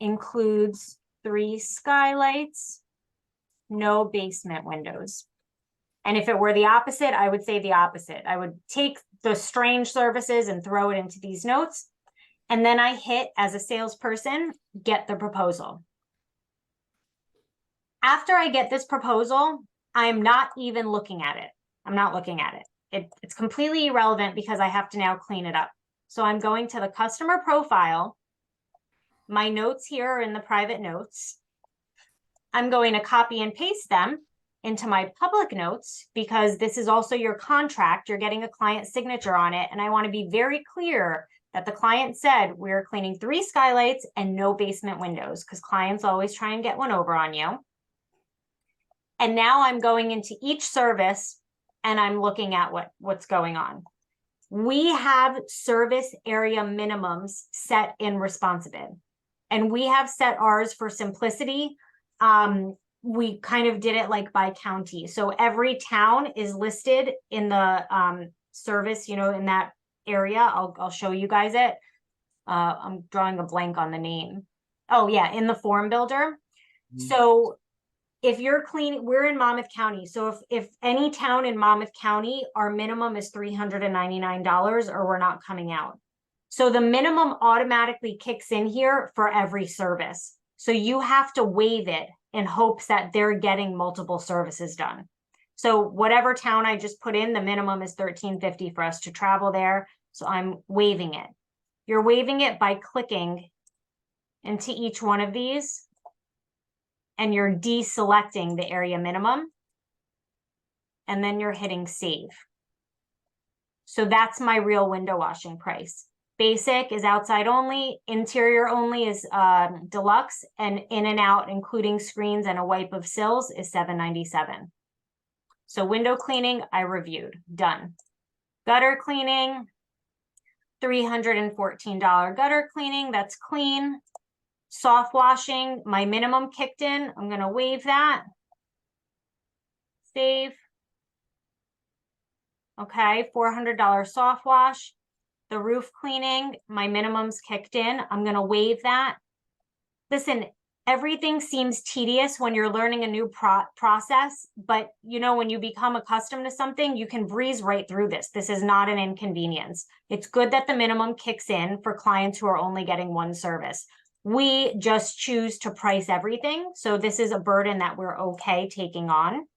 Speaker 2: includes 3 skylights, no basement windows. And if it were the opposite, I would say the opposite. I would take the strange services and throw it into these notes. And then I hit, as a salesperson, get the proposal. After I get this proposal, I'm not even looking at it. I'm not looking at it. It's completely irrelevant because I have to now clean it up. So I'm going to the customer profile. My notes here are in the private notes. I'm going to copy and paste them into my public notes because this is also your contract. You're getting a client signature on it. And I want to be very clear that the client said we're cleaning 3 skylights and no basement windows because clients always try and get one over on you. And now I'm going into each service and I'm looking at what's going on. We have service area minimums set in Responsibid, and we have set ours for simplicity. We kind of did it like by county. So every town is listed in the service, in that area. I'll show you guys it. I'm drawing a blank on the name. Oh yeah, in the form builder. Mm-hmm. So if you're cleaning, we're in Monmouth County. So if any town in Monmouth County, our minimum is $399 or we're not coming out. So the minimum automatically kicks in here for every service. So you have to waive it in hopes that they're getting multiple services done. So whatever town I just put in, the minimum is $13.50 for us to travel there. So I'm waiving it. You're waiving it by clicking into each one of these and you're deselecting the area minimum. And then you're hitting save. So that's my real window washing price. Basic is outside only, interior only is deluxe, and in and out, including screens and a wipe of sills, is $797. So window cleaning, I reviewed, done. Gutter cleaning, $314 gutter cleaning, that's clean. Soft washing, my minimum kicked in, I'm gonna waive that. Save. Okay, $400 soft wash. The roof cleaning, my minimums kicked in. I'm going to waive that. Listen, everything seems tedious when you're learning a new process, but when you become accustomed to something, you can breeze right through this. This is not an inconvenience. It's good that the minimum kicks in for clients who are only getting one service. We just choose to price everything. So this is a burden that we're okay taking on.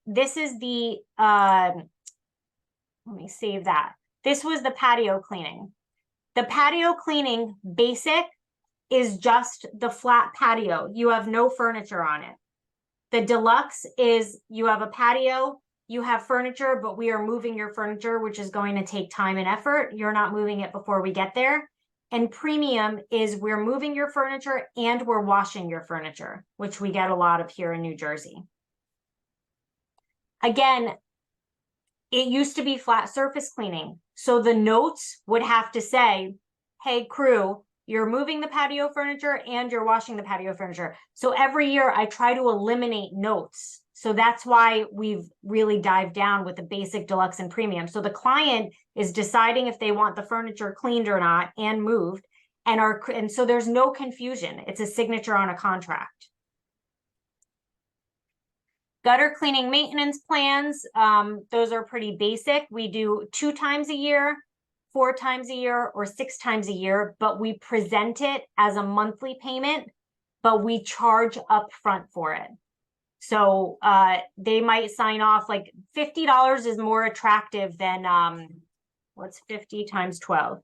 Speaker 2: This is the, let me save that. This was the patio cleaning. The patio cleaning basic is just the flat patio. You have no furniture on it. The deluxe is you have a patio, you have furniture, but we are moving your furniture, which is going to take time and effort. You're not moving it before we get there. And premium is we're moving your furniture and we're washing your furniture, which we get a lot of here in New Jersey. Again, it used to be flat surface cleaning. So the notes would have to say, hey, crew, you're moving the patio furniture and you're washing the patio furniture. So every year I try to eliminate notes. So that's why we've really dived down with the basic, deluxe, and premium. So the client is deciding if they want the furniture cleaned or not and moved. And so there's no confusion. It's a signature on a contract. Gutter cleaning maintenance plans, those are pretty basic. We do 2 times a year, 4 times a year, or 6 times a year, but we present it as a monthly payment, but we charge upfront for it. So they might sign off, like $50 is more attractive than, what's 50 times 12?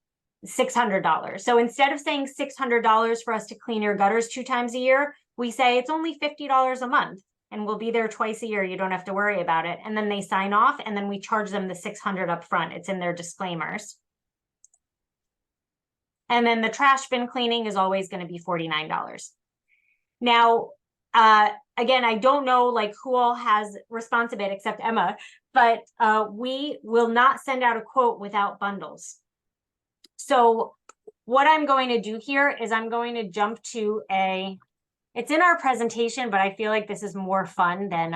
Speaker 2: $600. So instead of saying $600 for us to clean your gutters 2 times a year, we say it's only $50 a month. And we'll be there twice a year. You don't have to worry about it. And then they sign off, and then we charge them the $600 up front. It's in their disclaimers. And then the trash bin cleaning is always going to be $49. Now, again, I don't know like who all has Responsibid except Emma, but we will not send out a quote without bundles. So what I'm going to do here is I'm going to jump to it's in our presentation, but I feel like this is more fun than,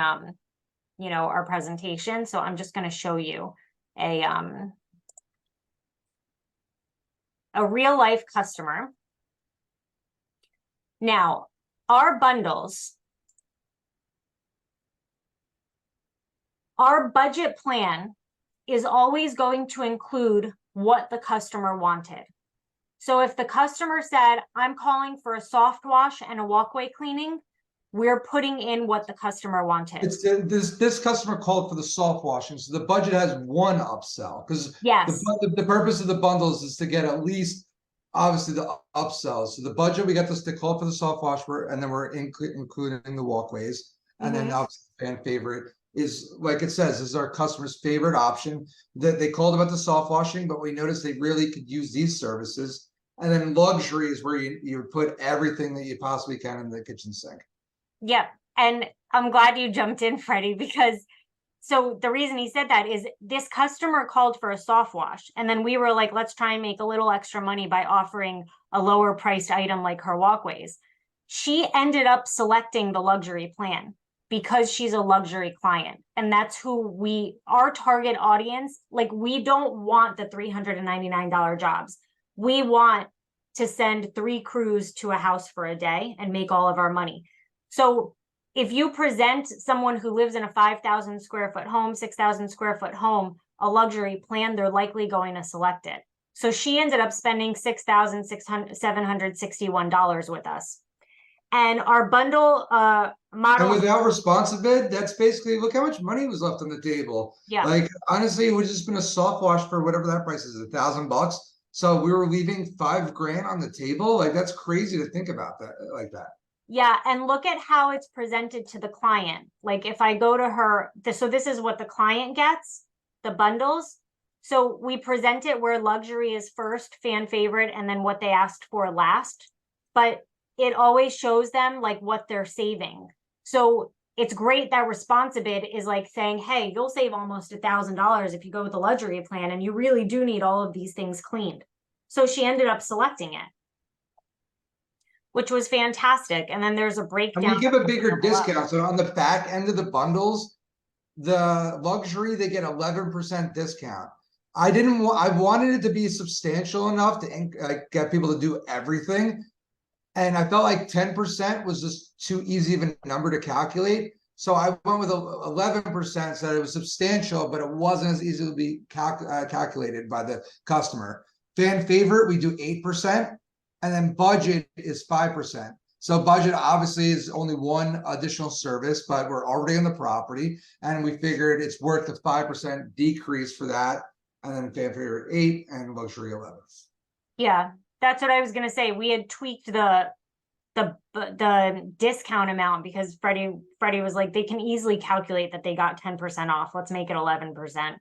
Speaker 2: you know, our presentation. So I'm just going to show you a real life customer. Now, our bundles, our budget plan is always going to include what the customer wanted. So if the customer said, I'm calling for a soft wash and a walkway cleaning, we're putting in what the customer wanted.
Speaker 1: It's this customer called for the soft washing, so the budget has one upsell because
Speaker 2: Yes.
Speaker 1: the purpose of the bundles is to get at least obviously the upsells. So the budget we got this to call for the soft wash, and then we're including the walkways, and then obviously fan favorite is like it says is our customer's favorite option. That they called about the soft washing, but we noticed they really could use these services. And then luxury is where you put everything that you possibly can in the kitchen sink.
Speaker 2: Yep. And I'm glad you jumped in, Freddie, because so the reason he said that is this customer called for a soft wash. And then we were like, let's try and make a little extra money by offering a lower priced item like her walkways. She ended up selecting the luxury plan because she's a luxury client. And that's who our target audience, like we don't want the $399 jobs. We want to send 3 crews to a house for a day and make all of our money. So if you present someone who lives in a 5,000 square foot home, 6,000 square foot home, a luxury plan, they're likely going to select it. So she ended up spending $6,761 with us. And our bundle model.
Speaker 1: And without Responsibid, that's basically, look how much money was left on the table.
Speaker 2: Yeah.
Speaker 1: Like, honestly, it would just been a soft wash for whatever that price is, $1,000. So we were leaving $5,000 on the table. Like, that's crazy to think about that like that.
Speaker 2: Yeah, and look at how it's presented to the client. Like if I go to her, so this is what the client gets, the bundles. So we present it where luxury is first, fan favorite, and then what they asked for last. But it always shows them like what they're saving. So it's great that Responsibid is like saying, hey, you'll save almost $1,000 if you go with the luxury plan, and you really do need all of these things cleaned. So she ended up selecting it, which was fantastic. And then there's a breakdown.
Speaker 1: And we give a bigger discount. So on the back end of the bundles, the luxury, they get 11% discount. I wanted it to be substantial enough to get people to do everything. And I felt like 10% was just too easy of a number to calculate. So I went with 11%, so it was substantial, but it wasn't as easy to be calculated by the customer. Fan favorite, we do 8%. And then budget is 5%. So budget obviously is only one additional service, but we're already on the property. And we figured it's worth the 5% decrease for that. And then fan favorite 8 and luxury 11.
Speaker 2: Yeah, that's what I was gonna say. We had tweaked the discount amount because Freddie was like, they can easily calculate that they got 10% off. Let's make it 11%.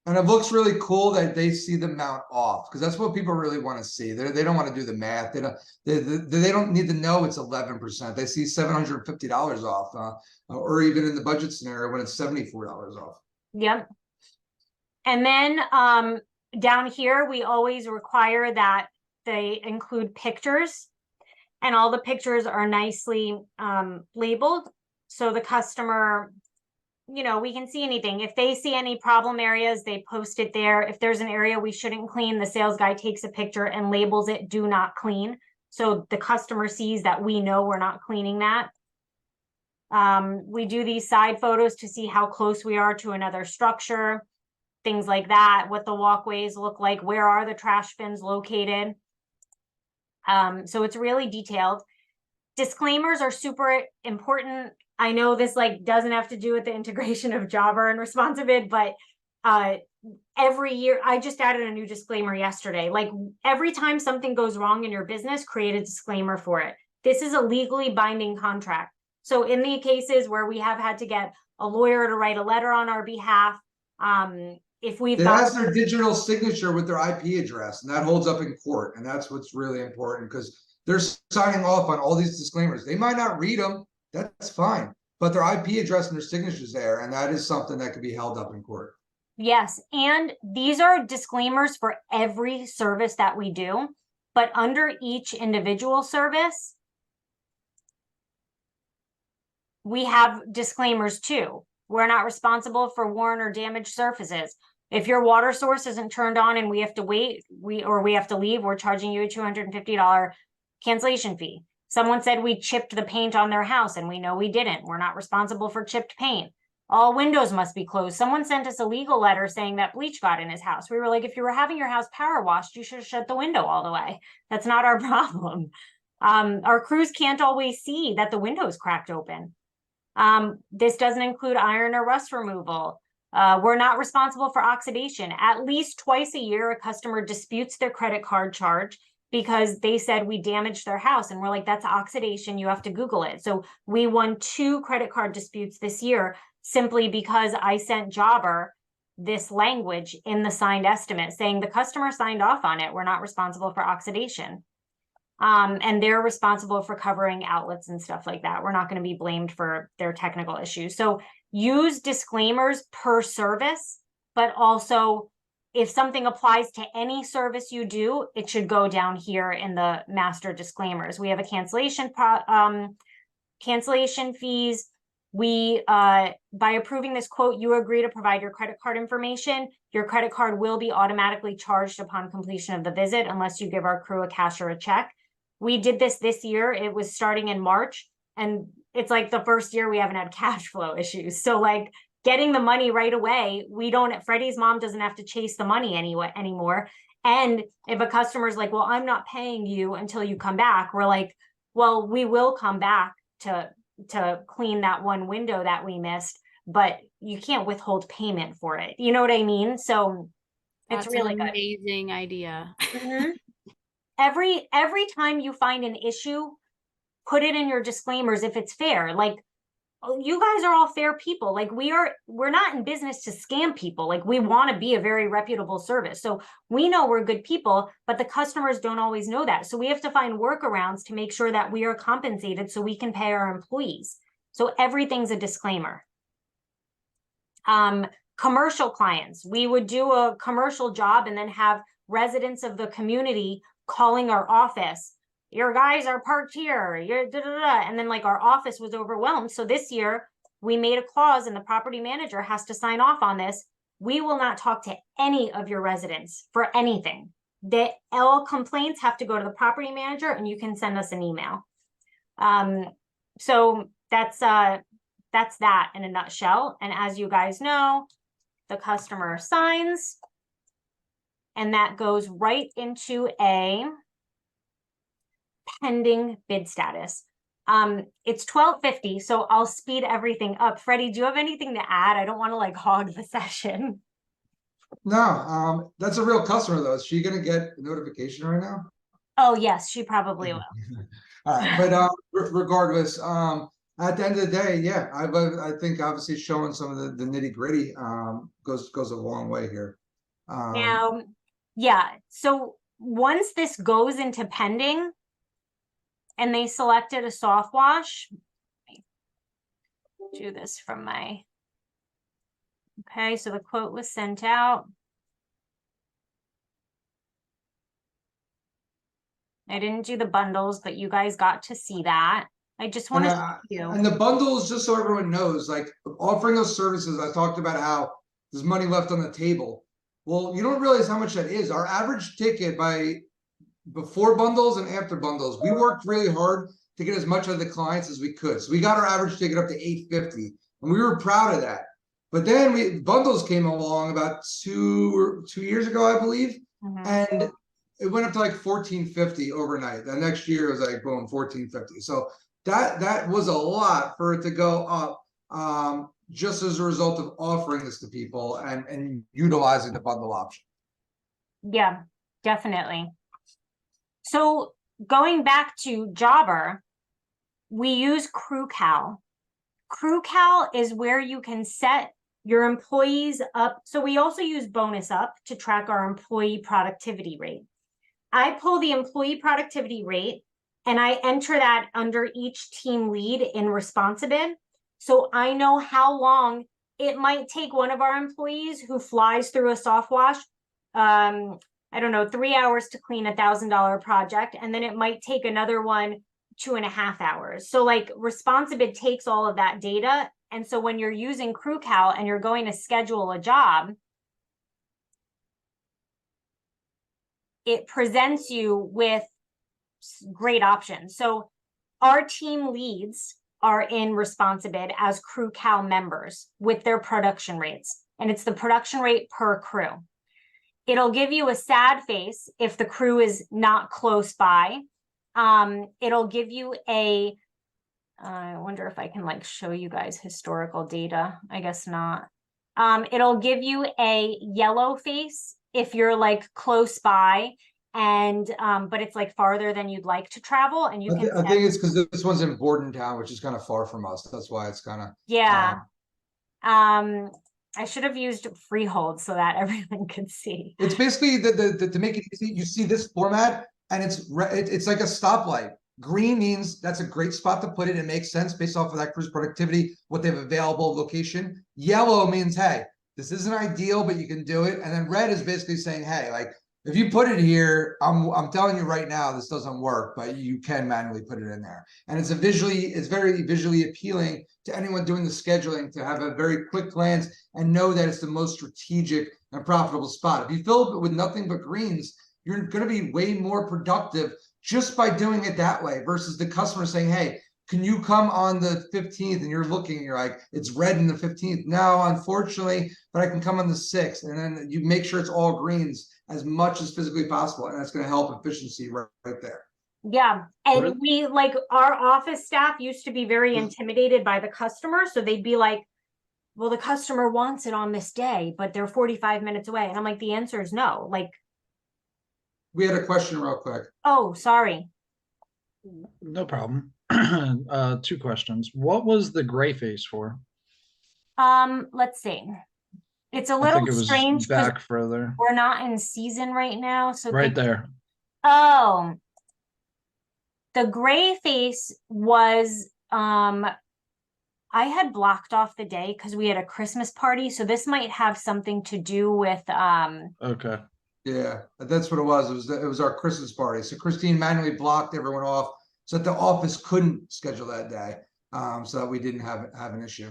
Speaker 1: And it looks really cool that they see the amount off, because that's what people really want to see. They don't want to do the math. They don't need to know it's 11%. They see $750 off, or even in the budget scenario when it's $74 off.
Speaker 2: Yep. And then down here, we always require that they include pictures, and all the pictures are nicely labeled. So the customer, you know, we can see anything. If they see any problem areas, they post it there. If there's an area we shouldn't clean, the sales guy takes a picture and labels it "do not clean." So the customer sees that we know we're not cleaning that. We do these side photos to see how close we are to another structure, things like that, what the walkways look like, where are the trash bins located. So it's really detailed. Disclaimers are super important. I know this like doesn't have to do with the integration of Jobber and Responsibid, but every year I just added a new disclaimer yesterday. Like every time something goes wrong in your business, create a disclaimer for it. This is a legally binding contract. So in the cases where we have had to get a lawyer to write a letter on our behalf, if we've
Speaker 1: It has their digital signature with their IP address, and that holds up in court. And that's what's really important, because they're signing off on all these disclaimers. They might not read them, that's fine, but their IP address and their signature's there, and that is something that could be held up in court.
Speaker 2: Yes, and these are disclaimers for every service that we do, but under each individual service, we have disclaimers too. We're not responsible for worn or damaged surfaces. If your water source isn't turned on and we have to wait, we have to leave, we're charging you a $250 cancellation fee. Someone said we chipped the paint on their house and we know we didn't. We're not responsible for chipped paint. All windows must be closed. Someone sent us a legal letter saying that bleach got in his house. We were like, if you were having your house power washed, you should have shut the window all the way. That's not our problem. Our crews can't always see that the window is cracked open. This doesn't include iron or rust removal. We're not responsible for oxidation. At least twice a year, a customer disputes their credit card charge because they said we damaged their house. And we're like, that's oxidation. You have to Google it. So we won 2 credit card disputes this year simply because I sent Jobber this language in the signed estimate saying the customer signed off on it. We're not responsible for oxidation. And they're responsible for covering outlets and stuff like that. We're not going to be blamed for their technical issues. So use disclaimers per service, but also if something applies to any service you do, it should go down here in the master disclaimers. We have a cancellation fees. We, by approving this quote, you agree to provide your credit card information. Your credit card will be automatically charged upon completion of the visit unless you give our crew a cash or a check. We did this year. It was starting in March, and it's like the first year we haven't had cash flow issues. So like getting the money right away, Freddie's mom doesn't have to chase the money anymore. And if a customer's like, well, I'm not paying you until you come back, we're like, well, we will come back to clean that one window that we missed, but you can't withhold payment for it. You know what I mean? So
Speaker 5: That's
Speaker 2: it's really
Speaker 5: an
Speaker 2: good.
Speaker 5: amazing idea.
Speaker 2: Mm-hmm. Every time you find an issue, put it in your disclaimers if it's fair. Like, you guys are all fair people. Like we're not in business to scam people. Like we want to be a very reputable service. So we know we're good people, but the customers don't always know that. So we have to find workarounds to make sure that we are compensated so we can pay our employees. So everything's a disclaimer. Commercial clients, we would do a commercial job and then have residents of the community calling our office. Your guys are parked here. You're da, da, da. And then like our office was overwhelmed. So this year we made a clause and the property manager has to sign off on this. We will not talk to any of your residents for anything. All complaints have to go to the property manager and you can send us an email. So that's that in a nutshell. And as you guys know, the customer signs and that goes right into a pending bid status. It's 12:50, so I'll speed everything up. Freddie, do you have anything to add? I don't want to like hog the session.
Speaker 1: No, that's a real customer though. Is she gonna get a notification right now?
Speaker 2: Oh, yes, she probably will.
Speaker 1: All right, but regardless, at the end of the day, yeah, I think obviously showing some of the nitty gritty goes a long way here.
Speaker 2: Now, yeah, so once this goes into pending and they selected a soft wash, do this from my, okay, so the quote was sent out. I didn't do the bundles, but you guys got to see that. I just want to show you.
Speaker 1: And the bundles, just so everyone knows, like offering those services, I talked about how there's money left on the table. Well, you don't realize how much that is. Our average ticket before bundles and after bundles, we worked really hard to get as much of the clients as we could. So we got our average ticket up to $850, and we were proud of that. But then bundles came along about two years ago, I believe, and it went up to like $1450 overnight. The next year it was like boom, $1450. So that was a lot for it to go up, just as a result of offering this to people and utilizing the bundle option.
Speaker 2: Yeah, definitely. So going back to Jobber, we use CrewCal. CrewCal is where you can set your employees up. So we also use Bonus Up to track our employee productivity rate. I pull the employee productivity rate and I enter that under each team lead in Responsibid. So I know how long it might take one of our employees who flies through a soft wash, I don't know, 3 hours to clean $1,000 project. And then it might take another one 2.5 hours. So like Responsibid takes all of that data. And so when you're using CrewCal and you're going to schedule a job, it presents you with great options. So our team leads are in Responsibid as CrewCal members with their production rates. And it's the production rate per crew. It'll give you a sad face if the crew is not close by. It'll give you I wonder if I can like show you guys historical data. I guess not. It'll give you a yellow face if you're like close by and but it's like farther than you'd like to travel, and you can
Speaker 1: I think it's because this one's in Bordentown, which is kind of far from us. That's why it's kind of
Speaker 2: yeah. I should have used Freehold so that everyone could see.
Speaker 1: It's basically to make it easy. You see this format, and it's like a stoplight. Green means that's a great spot to put it. It makes sense based off of that crew's productivity, what they have available location. Yellow means, hey, this isn't ideal, but you can do it. And then red is basically saying, hey, like if you put it here, I'm telling you right now, this doesn't work, but you can manually put it in there. And it's very visually appealing to anyone doing the scheduling to have a very quick glance and know that it's the most strategic and profitable spot. If you fill it with nothing but greens, you're going to be way more productive just by doing it that way versus the customer saying, hey, can you come on the 15th? And you're looking and you're like, it's red in the 15th. No, unfortunately, but I can come on the 6th. And then you make sure it's all greens as much as physically possible. And that's going to help efficiency right there.
Speaker 2: Yeah. And we like our office staff used to be very intimidated by the customer. So they'd be like, well, the customer wants it on this day, but they're 45 minutes away. And I'm like, the answer is no. Like,
Speaker 1: we had a question real quick.
Speaker 2: Oh, sorry.
Speaker 3: No problem. 2 questions. What was the gray face for?
Speaker 2: Let's see. It's a
Speaker 3: I
Speaker 2: little
Speaker 3: think it was
Speaker 2: strange because
Speaker 3: back further.
Speaker 2: we're not in season right now. So
Speaker 3: Right there.
Speaker 2: Oh, the gray face was I had blocked off the day because we had a Christmas party. So this might have something to do with
Speaker 3: Okay.
Speaker 1: Yeah, that's what it was. It was our Christmas party. So Christine manually blocked everyone off so that the office couldn't schedule that day, so that we didn't have an issue.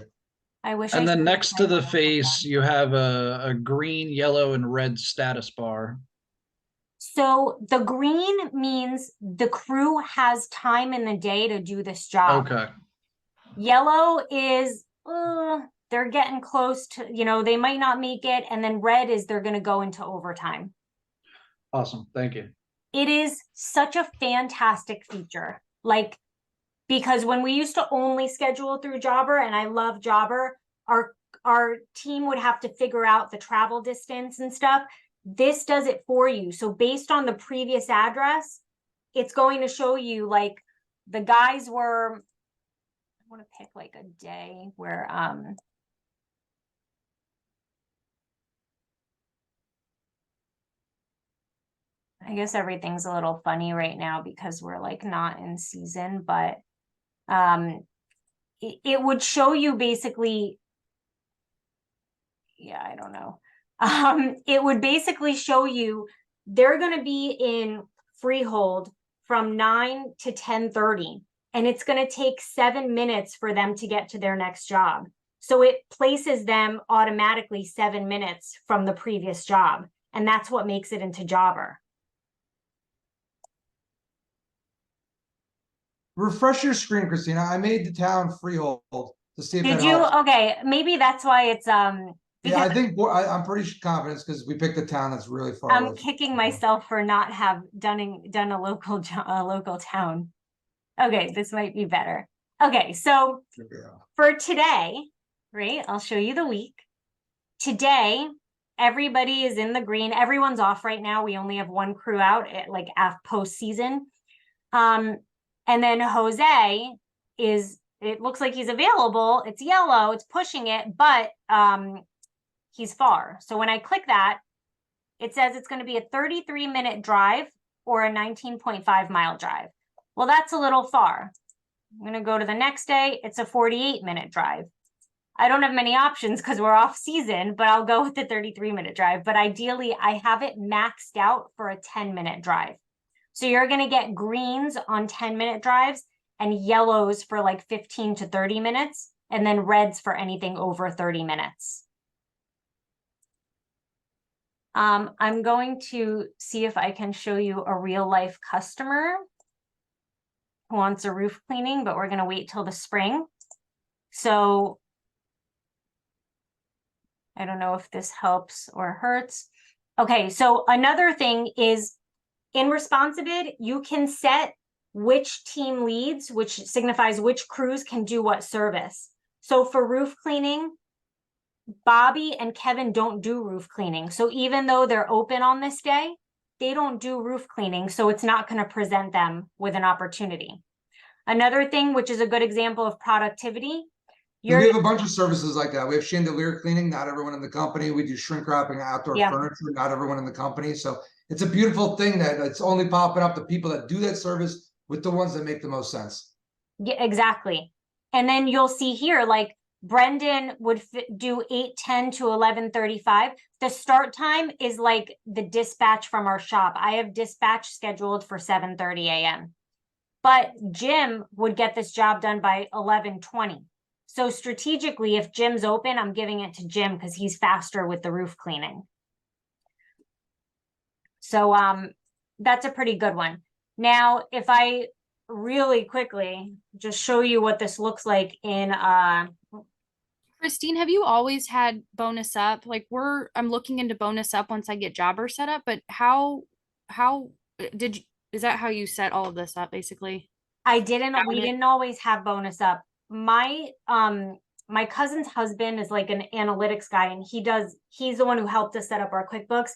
Speaker 2: I wish.
Speaker 3: And
Speaker 2: I
Speaker 3: then
Speaker 2: could
Speaker 3: next to the
Speaker 2: find
Speaker 3: face, you have a green, yellow, and red status bar.
Speaker 2: So the green means the crew has time in the day to do this job.
Speaker 3: Okay.
Speaker 2: Yellow is they're getting close to, they might not make it. And then red is they're going to go into overtime.
Speaker 3: Awesome. Thank you.
Speaker 2: It is such a fantastic feature. Like, because when we used to only schedule through Jobber, and I love Jobber, our team would have to figure out the travel distance and stuff. This does it for you. So based on the previous address, it's going to show you like the guys were, I want to pick like a day where, I guess everything's a little funny right now because we're like not in season, but it would show you basically, yeah, I don't know. It would basically show you they're going to be in freehold from 9 to 10:30, and it's going to take 7 minutes for them to get to their next job. So it places them automatically 7 minutes from the previous job, and that's what makes it into Jobber.
Speaker 1: Refresh your screen, Christina. I made the town freehold to see if
Speaker 2: Did
Speaker 1: that
Speaker 2: you?
Speaker 1: helps.
Speaker 2: Okay, maybe that's why it's
Speaker 1: Yeah,
Speaker 2: because
Speaker 1: I think I'm pretty confident because we picked a town that's really far away.
Speaker 2: I'm kicking myself for not have done a local town. Okay, this might be better. Okay, so for today, right? I'll show you the week. Today, everybody is in the green. Everyone's off right now. We only have one crew out at like postseason. And then Jose is, it looks like he's available. It's yellow, it's pushing it, but he's far. So when I click that, it says it's going to be a 33-minute drive or a 19.5 mile drive. Well, that's a little far. I'm going to go to the next day. It's a 48-minute drive. I don't have many options because we're off season, but I'll go with the 33-minute drive. But ideally, I have it maxed out for a 10-minute drive. So you're going to get greens on 10-minute drives and yellows for like 15 to 30 minutes, and then reds for anything over 30 minutes. I'm going to see if I can show you a real life customer who wants a roof cleaning, but we're going to wait till the spring. So I don't know if this helps or hurts. Okay, so another thing is in Responsibid, you can set which team leads, which signifies which crews can do what service. So for roof cleaning, Bobby and Kevin don't do roof cleaning. So even though they're open on this day, they don't do roof cleaning. So it's not going to present them with an opportunity. Another thing, which is a good example of productivity.
Speaker 1: We have a bunch of services like that. We have chandelier cleaning, not everyone in the company. We do shrink wrapping outdoor furniture, not everyone in the company. So it's a beautiful thing that it's only popping up the people that do that service with the ones that make the most sense.
Speaker 2: Yeah, exactly. And then you'll see here, like Brendan would do 8:10 to 11:35. The start time is like the dispatch from our shop. I have dispatch scheduled for 7:30 a.m. But Jim would get this job done by 11:20. So strategically, if Jim's open, I'm giving it to Jim because he's faster with the roof cleaning. So that's a pretty good one. Now, if I really quickly just show you what this looks like in
Speaker 5: Christine, have you always had bonus up? Like I'm looking into bonus up once I get Jobber set up, but how is that how you set all of this up basically?
Speaker 2: we didn't always have bonus up. My cousin's husband is like an analytics guy, and he's the one who helped us set up our QuickBooks.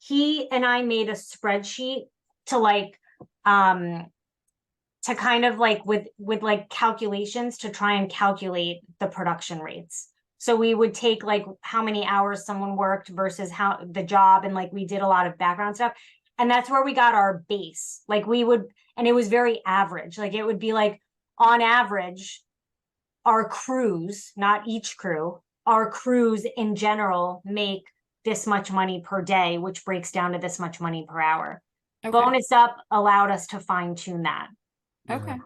Speaker 2: He and I made a spreadsheet to like to kind of like with like calculations to try and calculate the production rates. So we would take like how many hours someone worked versus how the job, and like we did a lot of background stuff. And that's where we got our base. Like and it was very average. Like it would be like on average, our crews, not each crew, our crews in general make this much money per day, which breaks down to this much money per hour. Okay. Bonus up allowed us to fine tune that.
Speaker 5: Okay.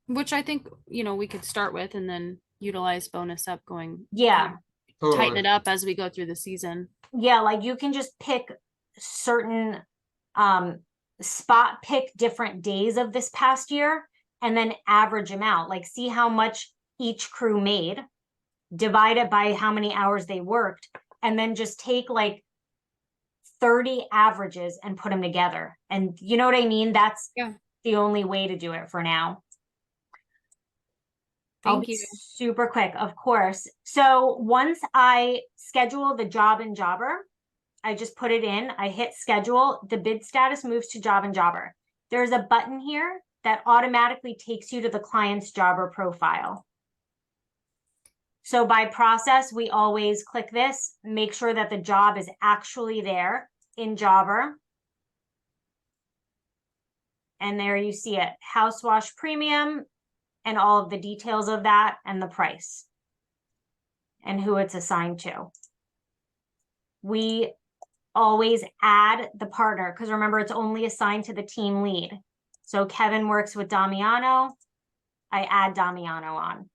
Speaker 5: Which I think, we could start with and then utilize bonus up going.
Speaker 2: Yeah.
Speaker 5: Tighten it up as we go through the season.
Speaker 2: Yeah. Like you can just pick certain, spot pick different days of this past year and then average them out. Like see how much each crew made, divide it by how many hours they worked, and then just take like 30 averages and put them together. And you know what I mean? That's the only way to do it for now. I'll
Speaker 5: Thank
Speaker 2: be
Speaker 5: you.
Speaker 2: super quick, of course. So once I schedule the job and jobber, I just put it in, I hit schedule, the bid status moves to job and jobber. There's a button here that automatically takes you to the client's jobber profile. So by process, we always click this, make sure that the job is actually there in jobber. And there you see it, house wash premium, and all of the details of that and the price and who it's assigned to. We always add the partner because remember, it's only assigned to the team lead. So Kevin works with Damiano. I add Damiano on.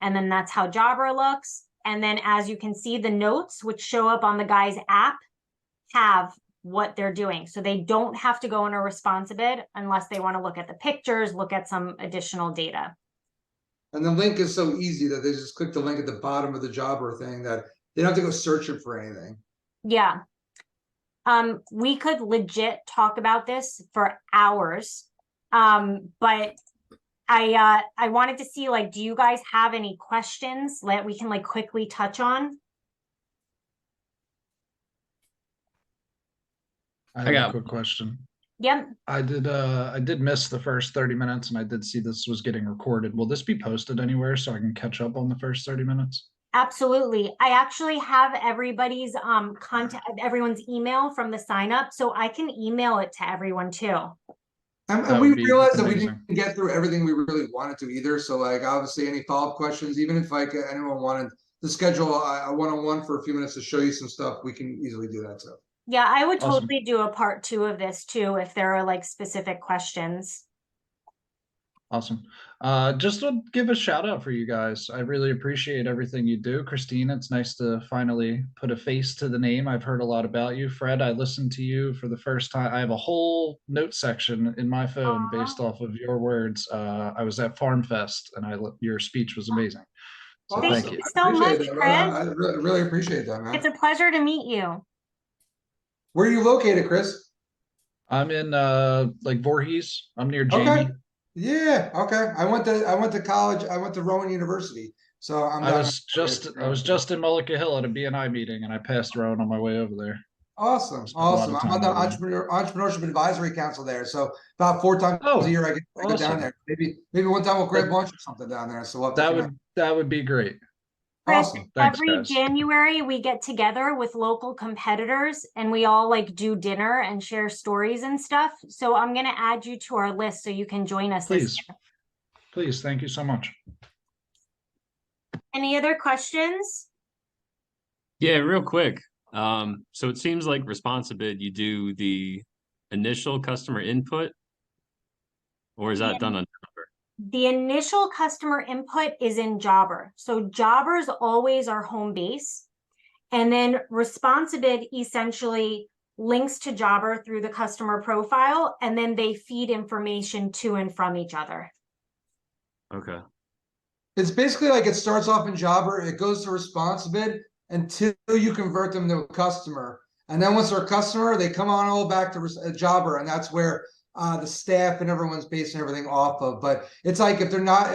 Speaker 2: And then that's how jobber looks. And then as you can see, the notes which show up on the guy's app have what they're doing. So they don't have to go in a Responsibid unless they want to look at the pictures, look at some additional data.
Speaker 1: And the link is so easy that they just click the link at the bottom of the jobber thing that they don't have to go searching for anything.
Speaker 2: Yeah. We could legit talk about this for hours. But I wanted to see, like, do you guys have any questions that we can like quickly touch on?
Speaker 3: I have
Speaker 6: got-
Speaker 3: a quick question.
Speaker 2: Yep.
Speaker 3: I did miss the first 30 minutes and I did see this was getting recorded. Will this be posted anywhere so I can catch up on the first 30 minutes?
Speaker 2: Absolutely. I actually have everybody's contact, everyone's email from the sign up, so I can email it to everyone too.
Speaker 1: And
Speaker 3: That
Speaker 1: we
Speaker 3: would be
Speaker 1: realized that we
Speaker 3: amazing.
Speaker 1: didn't get through everything we really wanted to either. So like obviously any follow-up questions, even if like anyone wanted to schedule a one-on-one for a few minutes to show you some stuff, we can easily do that too.
Speaker 2: Yeah, I would
Speaker 3: Awesome.
Speaker 2: totally do a part 2 of this too if there are like specific questions.
Speaker 3: Awesome. Just to give a shout out for you guys. I really appreciate everything you do. Christine, it's nice to finally put a face to the name. I've heard a lot about you. Fred, I listened to you for the first time. I have a whole note section in my phone based off of your words. I was at Farm Fest and your speech was amazing. So
Speaker 2: Thank
Speaker 3: thank you.
Speaker 2: you so much,
Speaker 1: Appreciate that,
Speaker 2: Chris.
Speaker 1: man. I really appreciate that, man.
Speaker 2: It's a pleasure to meet you.
Speaker 1: Where are you located, Chris?
Speaker 3: I'm in like Voorhees. I'm near
Speaker 1: Okay.
Speaker 3: Jamie.
Speaker 1: Yeah, okay. I went to college. I went to Rowan University. So I'm
Speaker 3: I
Speaker 1: down
Speaker 3: was just in Mullica Hill at a BNI meeting and I passed around on my way over there.
Speaker 1: awesome.
Speaker 3: Spent a lot
Speaker 1: Awesome.
Speaker 3: of
Speaker 1: I'm on
Speaker 3: time
Speaker 1: the
Speaker 3: over there.
Speaker 1: entrepreneurship advisory council there. So about 4 times
Speaker 3: Oh,
Speaker 1: a year I go down
Speaker 3: awesome.
Speaker 1: there. Maybe one time we'll grab lunch or something down there. So we'll have to connect.
Speaker 3: That would be great.
Speaker 2: Chris,
Speaker 1: Awesome.
Speaker 3: Thanks,
Speaker 2: every
Speaker 3: guys.
Speaker 2: January we get together with local competitors and we all like do dinner and share stories and stuff. So I'm going to add you to our list so you can join us this
Speaker 3: Please.
Speaker 2: year.
Speaker 3: Please, thank you so much.
Speaker 2: Any other questions?
Speaker 6: Yeah, real quick. So it seems like Responsibid, you do the initial customer input, or is that done on Jobber?
Speaker 2: The initial customer input is in Jobber. So Jobber's always our home base. And then Responsibid essentially links to Jobber through the customer profile, and then they feed information to and from each other.
Speaker 6: Okay.
Speaker 1: It's basically like it starts off in Jobber, it goes to Responsibid until you convert them to a customer. And then once they're a customer, they come on all back to Jobber, and that's where the staff and everyone's basing everything off of. But it's like if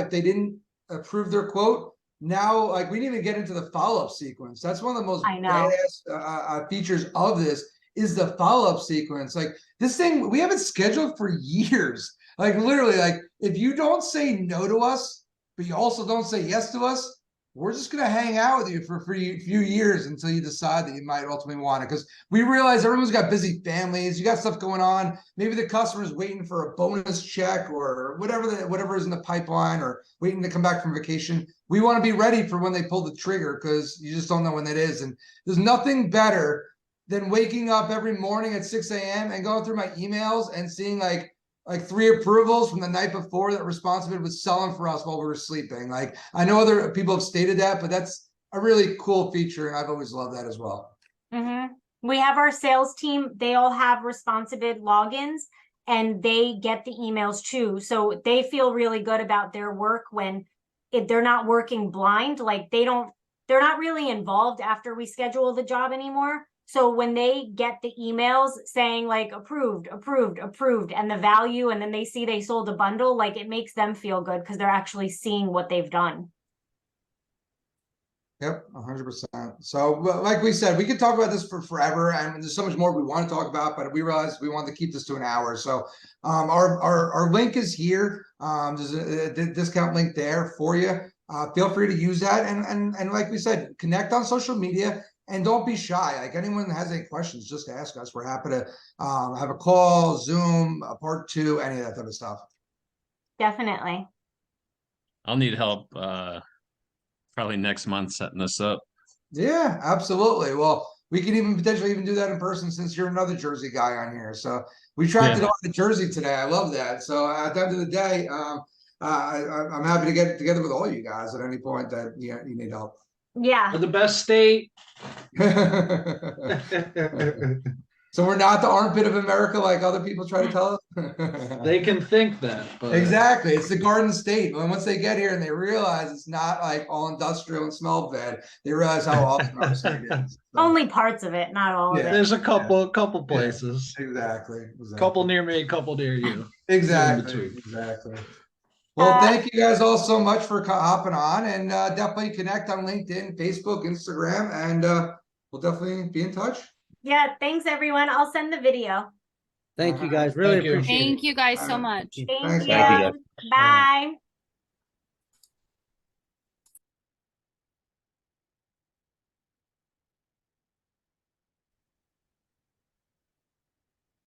Speaker 1: they didn't approve their quote, now like we didn't even get into the follow-up sequence. That's one of the most
Speaker 2: I know.
Speaker 1: badass features of this is the follow-up sequence. Like this thing, we have it scheduled for years. Like literally, like if you don't say no to us, but you also don't say yes to us, we're just gonna hang out with you for a few years until you decide that you might ultimately want it. Because we realize everyone's got busy families, you got stuff going on. Maybe the customer's waiting for a bonus check or whatever is in the pipeline, or waiting to come back from vacation. We want to be ready for when they pull the trigger because you just don't know when that is. And there's nothing better than waking up every morning at 6 a.m. and going through my emails and seeing like 3 approvals from the night before that Responsibid was selling for us while we were sleeping. Like I know other people have stated that, but that's a really cool feature, and I've always loved that as well.
Speaker 2: We have our sales team, they all have Responsibid logins and they get the emails too. So they feel really good about their work when they're not working blind. Like they're not really involved after we schedule the job anymore. So when they get the emails saying like approved, approved, approved, and the value, and then they see they sold a bundle, like it makes them feel good because they're actually seeing what they've done.
Speaker 1: Yep, 100%. So, well, like we said, we could talk about this for forever, and there's so much more we want to talk about, but we realized we wanted to keep this to an hour. So, our link is here. There's a discount link there for you. Feel free to use that, and like we said, connect on social media, and don't be shy. Like anyone has any questions, just ask us. We're happy to have a call, Zoom, a part 2, any of that type of stuff.
Speaker 2: Definitely.
Speaker 6: I'll need help probably next month setting this up.
Speaker 1: Yeah, absolutely. Well, we can even potentially even do that in person since you're another Jersey guy on here. So we tracked it on to Jersey today. I love that. So at the end of the day, I'm happy to get together with all you guys at any point that you need help.
Speaker 2: Yeah.
Speaker 3: We're the best state.
Speaker 1: So we're not the armpit of America like other people try to tell us.
Speaker 3: They can think that, but
Speaker 1: Exactly. It's the Garden State. And once they get here and they realize it's not like all industrial and smell bad, they realize how awesome our state is. So,
Speaker 2: Only parts of it, not all of
Speaker 1: Yeah.
Speaker 2: it.
Speaker 3: there's a couple places.
Speaker 1: exactly.
Speaker 3: Couple near me, couple near you.
Speaker 1: Exactly.
Speaker 3: between.
Speaker 1: Exactly. Well, thank you guys all so much for hopping on, and definitely connect on LinkedIn, Facebook, Instagram, and we'll definitely be in touch.
Speaker 2: Yeah, thanks everyone. I'll send the video.
Speaker 4: Thank you guys. Really
Speaker 3: Thank you.
Speaker 4: appreciate it.
Speaker 5: Thank you guys so
Speaker 1: Alright.
Speaker 5: much.
Speaker 2: Thank
Speaker 1: Thanks,
Speaker 2: you.
Speaker 1: guys.
Speaker 2: Bye.